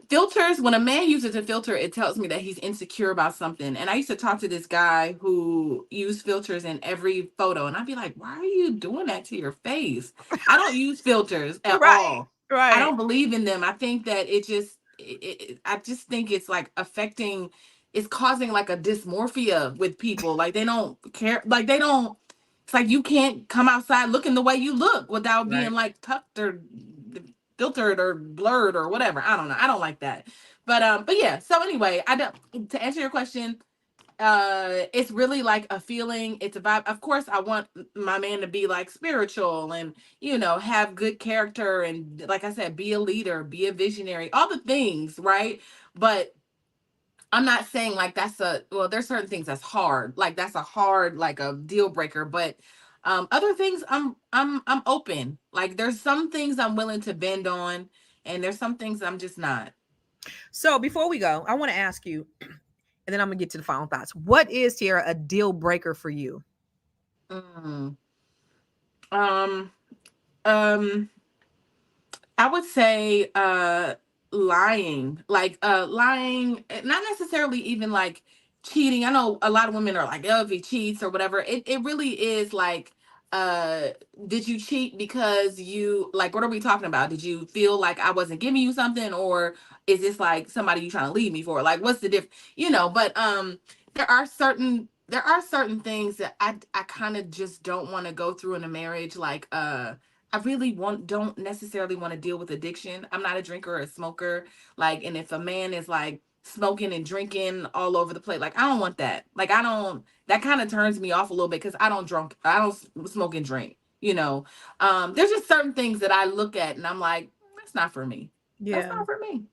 filters. When a man uses a filter, it tells me that he's insecure about something. And I used to talk to this guy who used filters in every photo, and I'd be like, why are you doing that to your face? I don't use filters at Right. all. I Right. don't believe in them. I think that I just think it's like affecting, it's causing like a dysmorphia with people. Like, they don't care, like they don't, it's like you can't come outside looking the way you look without being Right. like tucked or filtered or blurred or whatever. I don't know. I don't like that. But yeah. So anyway, I don't, to answer your question, it's really like a feeling. It's a vibe. Of course, I want my man to be like spiritual and have good character and, like I said, be a leader, be a visionary, all the things, right? But I'm not saying like there's certain things that's hard. Like, that's a hard, like a deal breaker, but other things I'm open. Like, there's some things I'm willing to bend on, and there's some things I'm just not. So before we go, I want to ask you, and then I'm gonna get to the final thoughts. What is, Tiara, a deal breaker for you? Mm. Um um I would say lying. Like lying, not necessarily even like cheating. I know a lot of women are like, oh, if he cheats or whatever. It really is like, uh did you cheat because you, like, what are we talking about? Did you feel like I wasn't giving you something, or is this like somebody you trying to leave me for? Like, what's the difference? But there are certain things that I kind of just don't want to go through in a marriage. Like, I really don't necessarily want to deal with addiction. I'm not a drinker or a smoker. Like, and if a man is like smoking and drinking all over the place, like, I don't want that. Like, I don't, that kind of turns me off a little bit, because I don't smoke and drink. you know. There's just certain things that I look at and I'm like, that's not for me. That's Yeah. not for me.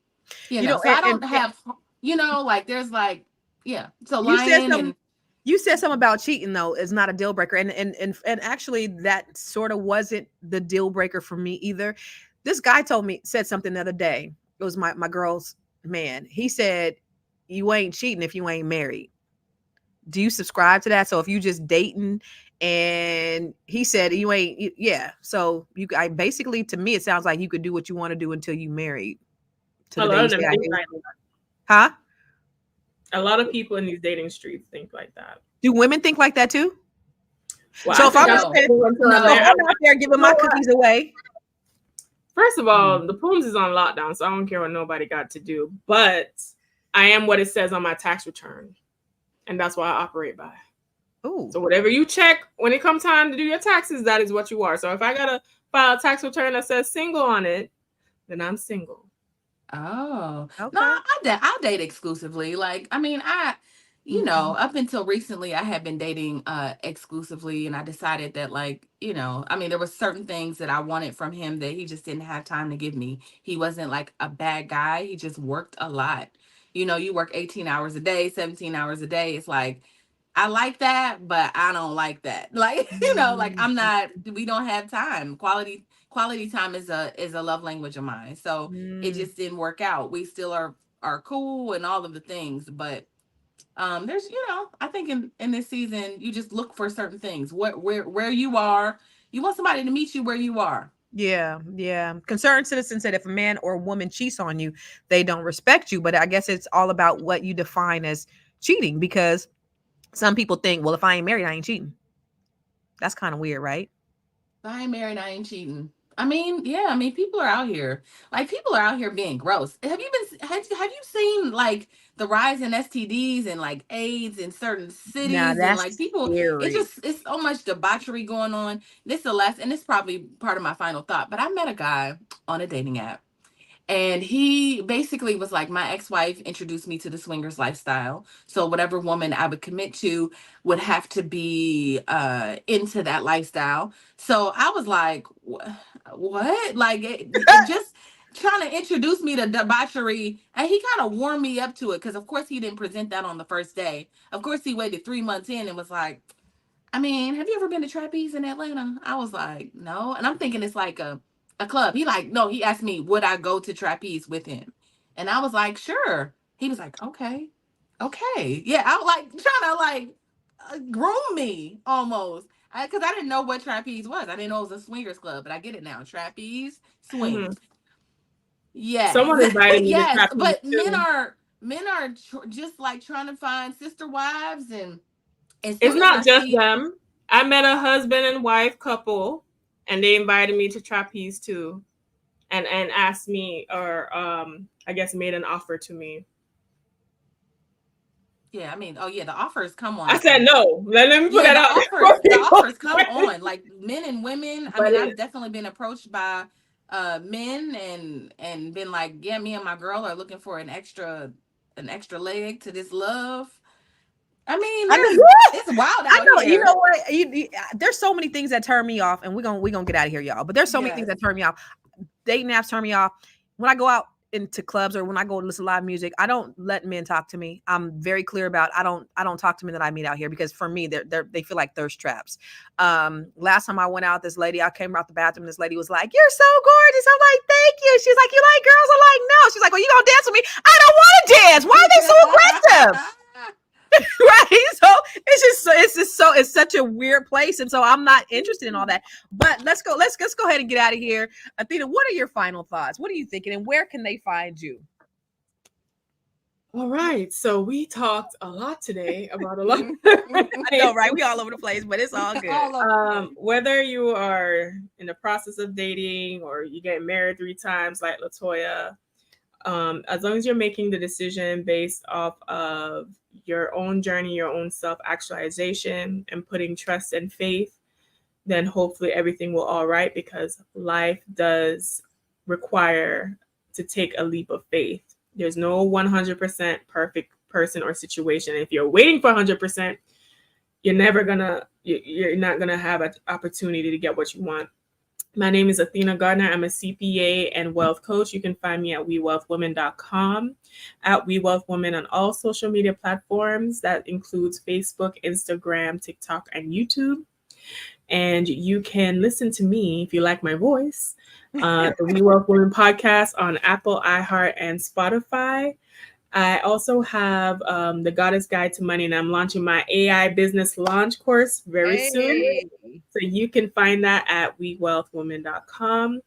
You You know, know, so I don't have, you know, like there's like, yeah. So you said lying some and you said something about cheating though is not a deal breaker. And actually that sort of wasn't the deal breaker for me either. This guy said something the other day. It was my girl's man. He said, you ain't cheating if you ain't married. Do you subscribe to that? So if you just dating, and he said you ain't, yeah. So I basically, to me, it sounds like you could do what you want to do until you married. To A the day lot you of say them I think do. like that. Huh? A lot of people in these dating streets think like that. Do women think like that too? Well, So I if I'm think I'm out no, there, single until I'm no. so if married. I'm out there giving You my know what? cookies away, First of all, the Pooms is on lockdown, so I don't care what nobody got to do. But I am what it says on my tax return, and that's what I operate by. ooh, So whatever you check when it comes time to do your taxes, that is what you are. So if I gotta file a tax return that says single on it, then I'm single. Oh, no, okay. I'll date exclusively. Like, I mean, you know, up until recently, I had been dating exclusively, and I decided that, like, you know, I mean, there were certain things that I wanted from him that he just didn't have time to give me. He wasn't like a bad guy. He just worked a lot. You know, you work 18 hours a day, 17 hours a day. It's like, I like that, but I don't like that. Like, you know, like we don't have time. Quality time is a love language of mine. So it Mm, just didn't work out. We still are cool and all of the things, but there's, you know, I think in this season you just look for certain things. Where you are, you want somebody to meet you where you are. yeah, yeah. Concerned citizen said if a man or woman cheats on you, they don't respect you. But I guess it's all about what you define as cheating, because some people think, well, if I ain't married, I ain't cheating. That's kind of weird, right? If I ain't married, I ain't cheating. I mean, yeah, I mean, people are out here. Like, people are out here being gross. Have you seen like the rise in STDs and like AIDS in certain Now cities and like that's people, scary. it's so much debauchery going on. This is the last, and it's probably part of my final thought, but I met a guy on a dating app, and he basically was like, my ex-wife introduced me to the swingers lifestyle. So whatever woman I would commit to would have to be into that lifestyle. So I was like, what? Like it just trying to introduce me to debauchery. And he kind of warmed me up to it. Because of course he didn't present that on the first day. Of course he waited 3 months in and was like, I mean, have you ever been to Trapeze in Atlanta? I was like, no. And I'm thinking it's like a club. He like, no, he asked me, would I go to Trapeze with him? And I was like, sure. He was like, okay. Okay. Yeah, I was like trying to like groom me almost. Because I didn't know what Trapeze was. I didn't know it was a swingers club, but I get it now. Trapeze Mhm. swing. Yes. Someone invited me to Yes. trapeze But too. men are just like trying to find sister wives, and as It's soon as not I just see, them. I met a husband and wife couple, and they invited me to trapeze too, and asked me, or I guess made an offer to me. yeah, I mean, oh yeah, the offers come I on. said no. Let me put Yeah, that out there for the people. offers come on. Like men and women. I But mean, I've it, definitely been approached by men and been like, yeah, me and my girl are looking for an extra leg to this love. I mean, I know. it's wild I out know. You here. know what? There's so many things that turn me off, and we're gonna get out of here, y'all. But there's so many things Yes. that turn me off. Dating apps turn me off. When I go out into clubs or when I go to listen to live music, I don't let men talk to me. I'm very clear about I don't talk to men that I meet out here, because for me they feel like thirst traps. Last time I went out, this lady, I came out the bathroom, this lady was like, "You're so gorgeous." I'm like, "Thank you." She's like, "You like girls?" I'm like, "No." She's like, "Well, you gonna dance with me?" I don't want to dance. Why are they so aggressive? Right? So it's such a weird place, and so I'm not interested in all that. But let's go ahead and get out of here. Athena, what are your final thoughts? What are you thinking, and where can they find you? all right. So we talked a lot today about a lot. I know, right? We all over the place, but it's all good. All over the place. Whether you are in the process of dating or you get married 3 times like LeToya, as long as you're making the decision based off of your own journey, your own self-actualization, and putting trust and faith, then hopefully everything will all right, because life does require to take a leap of faith. There's no 100% perfect person or situation. If you're waiting for 100%, you're never gonna you're not going to have an opportunity to get what you want. My name is Athena Gardner. I'm a CPA and wealth coach. You can find me at wewealthwomen.com, at wewealthwomen on all social media platforms. That includes Facebook, Instagram, TikTok, and YouTube. And you can listen to me if you like my voice, the We Wealth Women podcast on Apple, iHeart, and Spotify. I also have the Goddess Guide to Money, and I'm launching my AI business launch course very soon. So you can find that at wewealthwomen.com.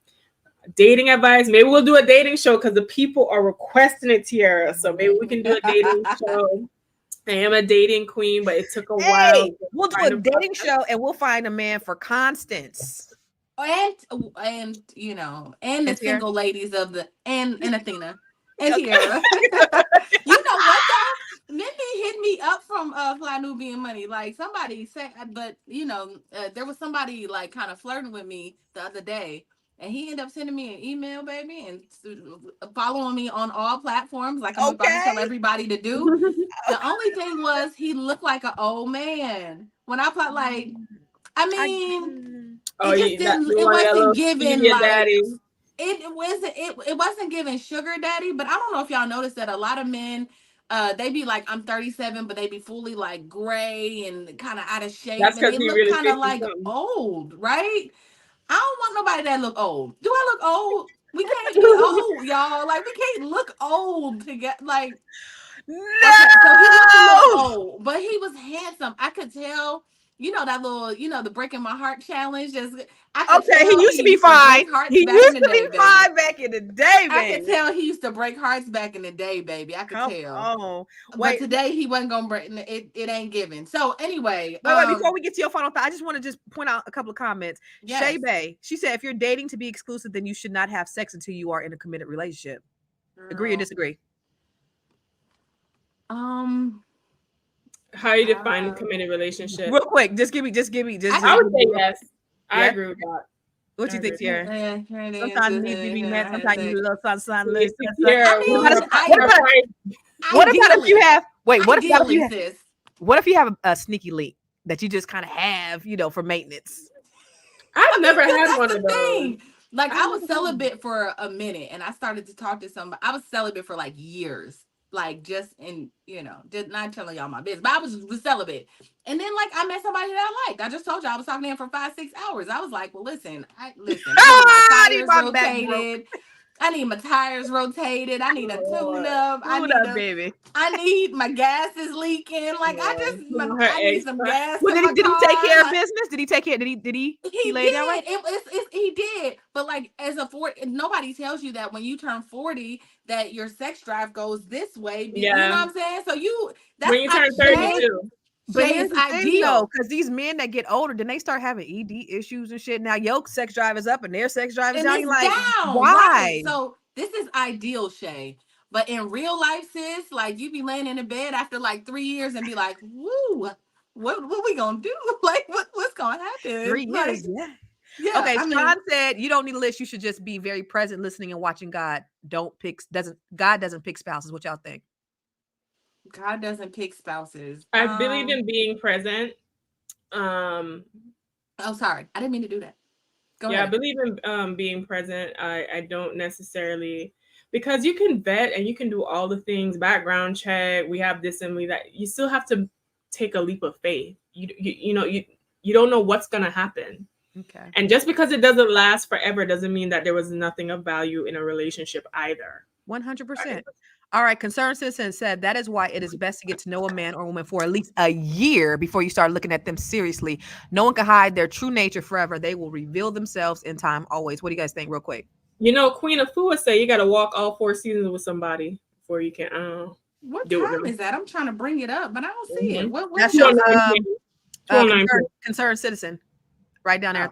Dating advice. Maybe we'll do a dating show because the people are requesting it, Tiara. So maybe we can do a dating show. I am a dating queen, but it took a while. We'll do a dating show and we'll find a man for Constance. And you know, and the single ladies of the and Athena and Okay. Tiara. You know what though? Mindy hit me up from Fly Nubian Money. Like somebody said, but you know, there was somebody like kind of flirting with me the other day, and he ended up sending me an email, baby, and following me on all platforms, like I'm about to tell everybody to do. The only thing was he looked like an old man. When I put like, I mean, it just didn't. It wasn't given like. Daddy. It wasn't giving sugar daddy, but I don't know if y'all noticed that a lot of men, they be like, I'm 37, but they be fully like gray and kind of out of shape. That's and they look really kind of like old, right? I don't want nobody that look old. Do I look old? We can't be old, y'all. Like we can't look old to get like. No. Okay, so he looked a little old, but he was handsome. I could tell. You know that little, you know, the breaking my heart challenge. Just he used to be fine. He used to be fine back in the day, baby. I could tell he used to break hearts back in the day, baby. I could tell. But today he wasn't gonna break. It ain't given. So anyway, wait, before we get to your final thought, I just want to just point out a couple of comments. Yes. Shay Bay, she said, if you're dating to be exclusive, then you should not have sex until you are in a committed relationship. Agree or disagree? How you define a committed relationship? Real quick, just give me. I would say yes. I agree with that. What you think, Tiara? Sometimes needs to be met. Sometimes you need a little sun. What about if you have? Wait, what about if you have? What if you have a sneaky leak that you just kind of have, you know, for maintenance? I've never had one of those. Like I was celibate for a minute, and I started to talk to somebody. I was celibate for like years. Like just in, you know, did not telling y'all my business, but I was celibate. And then like I met somebody that I liked. I just told you I was talking to him for 5-6 hours. I was like, well, listen, I need my tires rotated. I need a tune-up. I need my gas is leaking. Like I need some gas. Well, did he take care of business? Did he take care? Did he lay down right? He did. But like as a 40, nobody tells you that when you turn 40 that your sex drive goes this way. You know what I'm saying? So that's when you turn 32. But here's the thing, though, because these men that get older, then they start having ED issues and shit. Now your sex drive is up and their sex drive is down. You're like, why? Right. So this is ideal, Shay. But in real life, sis, like you be laying in the bed after like 3 years and be like, woo, what we gonna do? Like what's gonna happen? 3 years, yeah. Okay, Sean said you don't need a list. You should just be very present, listening and watching God. God doesn't pick spouses. What y'all think? God doesn't pick spouses. I believe in being present. Oh, sorry. I didn't mean to do that. Go ahead. I believe in being present. I don't necessarily, because you can vet and you can do all the things, background check, we have this and we that. You still have to take a leap of faith. You don't know what's gonna happen. Okay. And just because it doesn't last forever doesn't mean that there was nothing of value in a relationship either. 100%. All right, Concerned Citizen said that is why it is best to get to know a man or woman for at least a year before you start looking at them seriously. No one can hide their true nature forever. They will reveal themselves in time always. What do you guys think, real quick? You know, Queen of Fua say you got to walk all 4 seasons with somebody before you can what time is that? I'm trying to bring it up, but I don't see it. What that's Concerned Citizen. Right down there.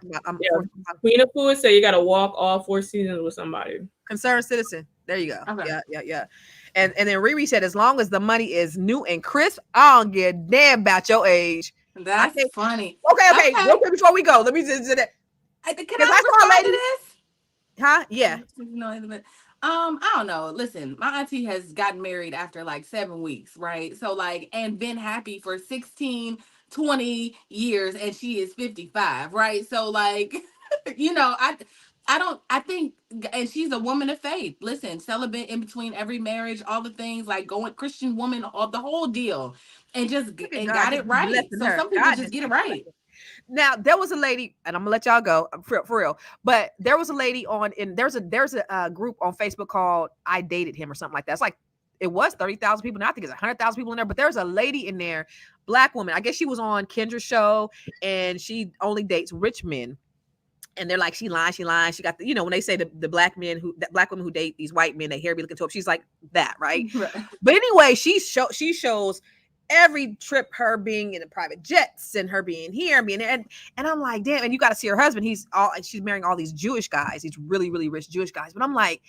Queen of Fua say you got to walk all 4 seasons with somebody. Concerned Citizen. There you go. Okay. Yeah. And then Riri said, as long as the money is new and crisp, I don't give a damn about your age. That's funny. Okay. Real quick before we go, let me just do that. Can I respond to this? Huh? Yeah. I don't know. Listen, my auntie has gotten married after like 7 weeks, right? So like, and been happy for 16 20 years and she is 55, right? So like, you know, I think, and she's a woman of faith. Listen, celibate in between every marriage, all the things, like going Christian woman, all the whole deal, and just Look at and God got just it right. blessing So her. some people God just just get it keep right. blessing. Now there was a lady, and I'm gonna let y'all go for real. But there was a lady on, and there's a group on Facebook called "I Dated Him" or something like that. It's like it was 30,000 people. Now I think it's 100,000 people in there. But there's a lady in there, black woman. I guess she was on Kendra's show, and she only dates rich men. And they're like, she lying, she lying. She got the, when they say the black men that black women who date these white men, they hair be looking to up. She's like that, right? But anyway, she shows every trip, her being in the private jets and her being here and being there. And I'm like, damn. And you got to see her husband. She's marrying all these Jewish guys, these really, really rich Jewish guys. But I'm like,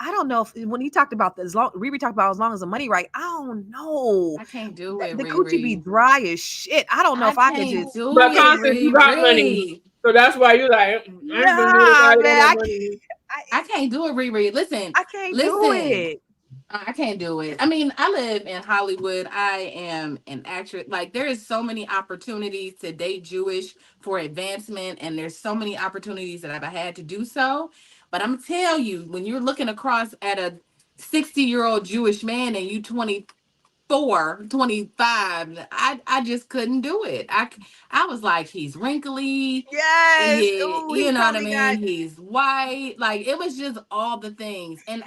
I don't know if when he talked about Riri talked about as long as the money right. I don't know. I can't do it, The coochie be Riri. dry as shit. I don't know if I could Can't just. do But it, Constance, you got money, Riri. so that's why you like. I ain't gonna do this. Nah, I man, got I money. can't. I can't do it, Riri. Listen, I can't do listen. it. I can't do it. I mean, I live in Hollywood. I am an actress. Like, there is so many opportunities to date Jewish for advancement, and there's so many opportunities that I've had to do so. But I'm tell you, when you're looking across at a 60-year-old Jewish man and you 24, 25, I just couldn't do it. I was like, he's wrinkly. Yes. Ooh, he You know what I probably got. mean? He's white. Like, it was just all the things. And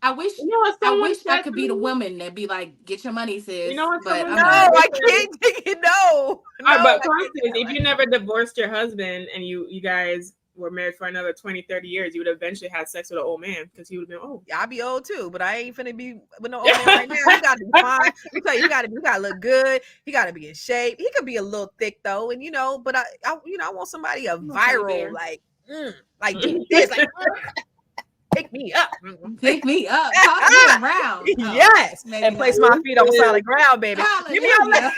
I wish You know what I someone wish I said could to be the me? woman that be like, get your money, sis. You know what But someone I'm No, said? not. I can't take it. No, All right, but I can't Constance, do if that. you never divorced your husband and you guys were married for another 20, 30 years, you would eventually have sex with an old man because he would have been old. Yeah, I'll be old too, but I ain't finna be with no old man right now. He got to be fine. Let me tell you, he got to look good. He got to be in shape. He could be a little thick though, and but I want somebody viral, like do this, like pick me up. Pick me up. Toss me around. Oh, Yes, maybe and place not. my feet on solid ground, baby. Give me a Hallelujah.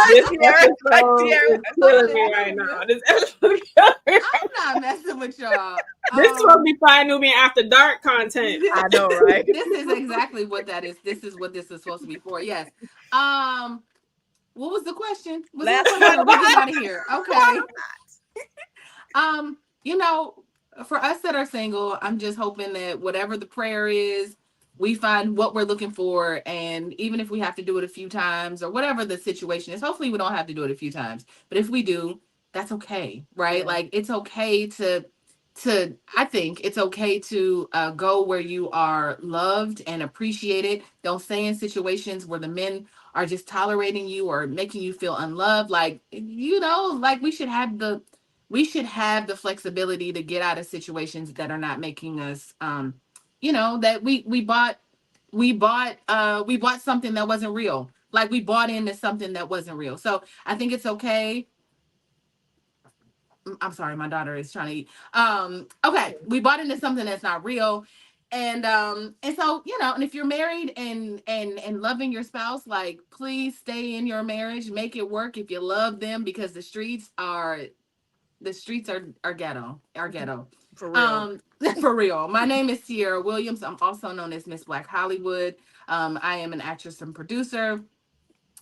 This Tierra. Like episode Tierra. is killing me right now. This episode is killing me. I'm not messing with y'all. This is supposed to be Fly Nubian After Dark content. I know, right? This is exactly what that is. This is what this is supposed to be for. Yes. What was the question? Was there a Last question? one. Or we getting out of here? Okay. You know, for us that are single, I'm just hoping that whatever the prayer is, we find what we're looking for. And even if we have to do it a few times or whatever the situation is, hopefully we don't have to do it a few times. But if we do, that's okay, right? Yeah. Like, it's okay to I think it's okay to go where you are loved and appreciated. Don't stay in situations where the men are just tolerating you or making you feel unloved. Like, like we should have the flexibility to get out of situations that are not making us that we bought something that wasn't real. Like, we bought into something that wasn't real. So I think it's okay. I'm sorry, my daughter is trying to eat. Okay, we bought into something that's not real. And so, and if you're married and loving your spouse, like, please stay in your marriage, make it work if you love them, because the streets are ghetto. For real. For real. My name is Sierra Williams. I'm also known as Miss Black Hollywood. I am an actress and producer.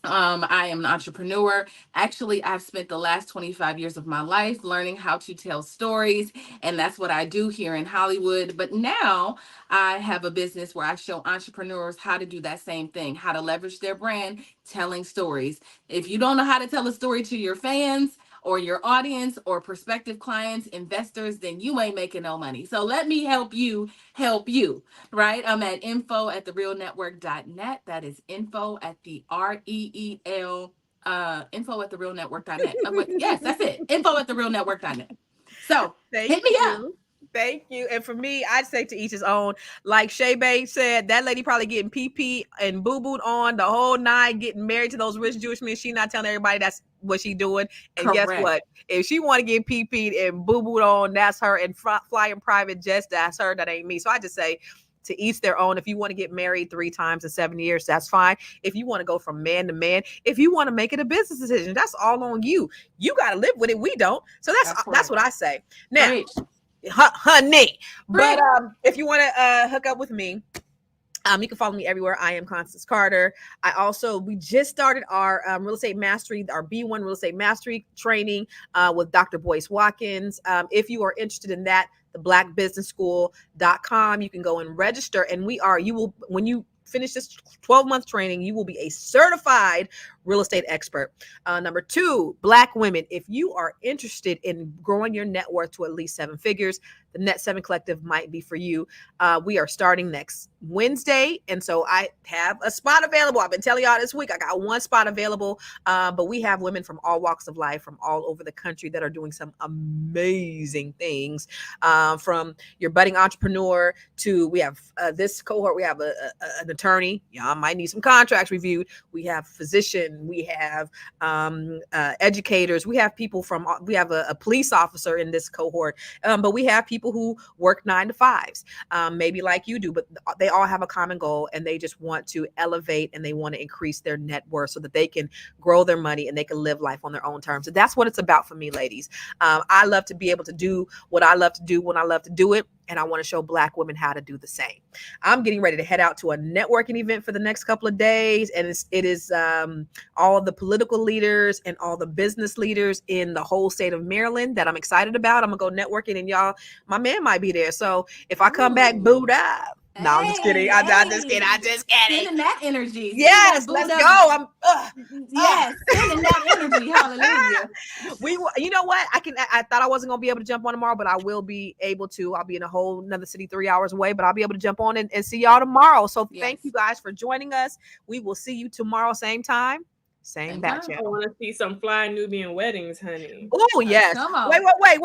I am an entrepreneur. Actually, I've spent the last 25 years of my life learning how to tell stories, and that's what I do here in Hollywood. But now I have a business where I show entrepreneurs how to do that same thing, how to leverage their brand, telling stories. If you don't know how to tell a story to your fans or your audience or prospective clients, investors, then you ain't making no money. So let me help you, right? I'm at info@therealnetwork.net. That is info at the REEL, info at therealnetwork.net. Yes, that's it. Info at therealnetwork.net. So hit me up. Thank you. And for me, I'd say to each his own. Like Shay Bay said, that lady probably getting PP and boo-booed on the whole night, getting married to those rich Jewish men. She not telling everybody that's what she doing. And Correct. Guess what? If she want to get PP'd and boo-booed on, that's her. And flying private jets, that's her. That ain't me. So I just say, to each their own. If you want to get married 3 times in 7 years, that's fine. If you want to go from man to man, if you want to make it a business decision, that's all on you. You got to live with it. We don't. So that's what I say. Now, Great. honey. Great. But if you want to hook up with me, You can follow me everywhere. I am Constance Carter. We just started our real estate mastery, our B1 real estate mastery training with Dr. Boyce Watkins. If you are interested in that, the blackbusinessschool.com, you can go and register. And when you finish this 12-month training, you will be a certified real estate expert. Number 2, Black women. If you are interested in growing your net worth to at least 7 figures, the Net 7 Collective might be for you. We are starting next Wednesday. And so I have a spot available. I've been telling y'all this week, I got one spot available. But we have women from all walks of life, from all over the country that are doing some amazing things. From your budding entrepreneur to, we have this cohort, we have an attorney. Y'all might need some contracts reviewed. We have physician, we have educators, we have people we have a police officer in this cohort, but we have people who work 9 to 5s, maybe like you do, but they all have a common goal, and they just want to elevate and they want to increase their net worth so that they can grow their money and they can live life on their own terms. And that's what it's about for me, ladies. I love to be able to do what I love to do when I love to do it. And I want to show Black women how to do the same. I'm getting ready to head out to a networking event for the next couple of days. And it is all of the political leaders and all the business leaders in the whole state of Maryland that I'm excited about. I'm going to go networking, and y'all, my man might be there. So if I come back booed up, no, I'm just kidding. I'm just kidding. Sending that energy. Yes, let's go. Yes, sending that energy. Hallelujah. You know what? I thought I wasn't gonna be able to jump on tomorrow, but I will be able to. I'll be in a whole another city 3 hours away, but I'll be able to jump on and see y'all tomorrow. So thank you guys for joining us. We will see you tomorrow, same time, same bat channel. I want to see some fly Nubian weddings, honey. Oh yes. Wait.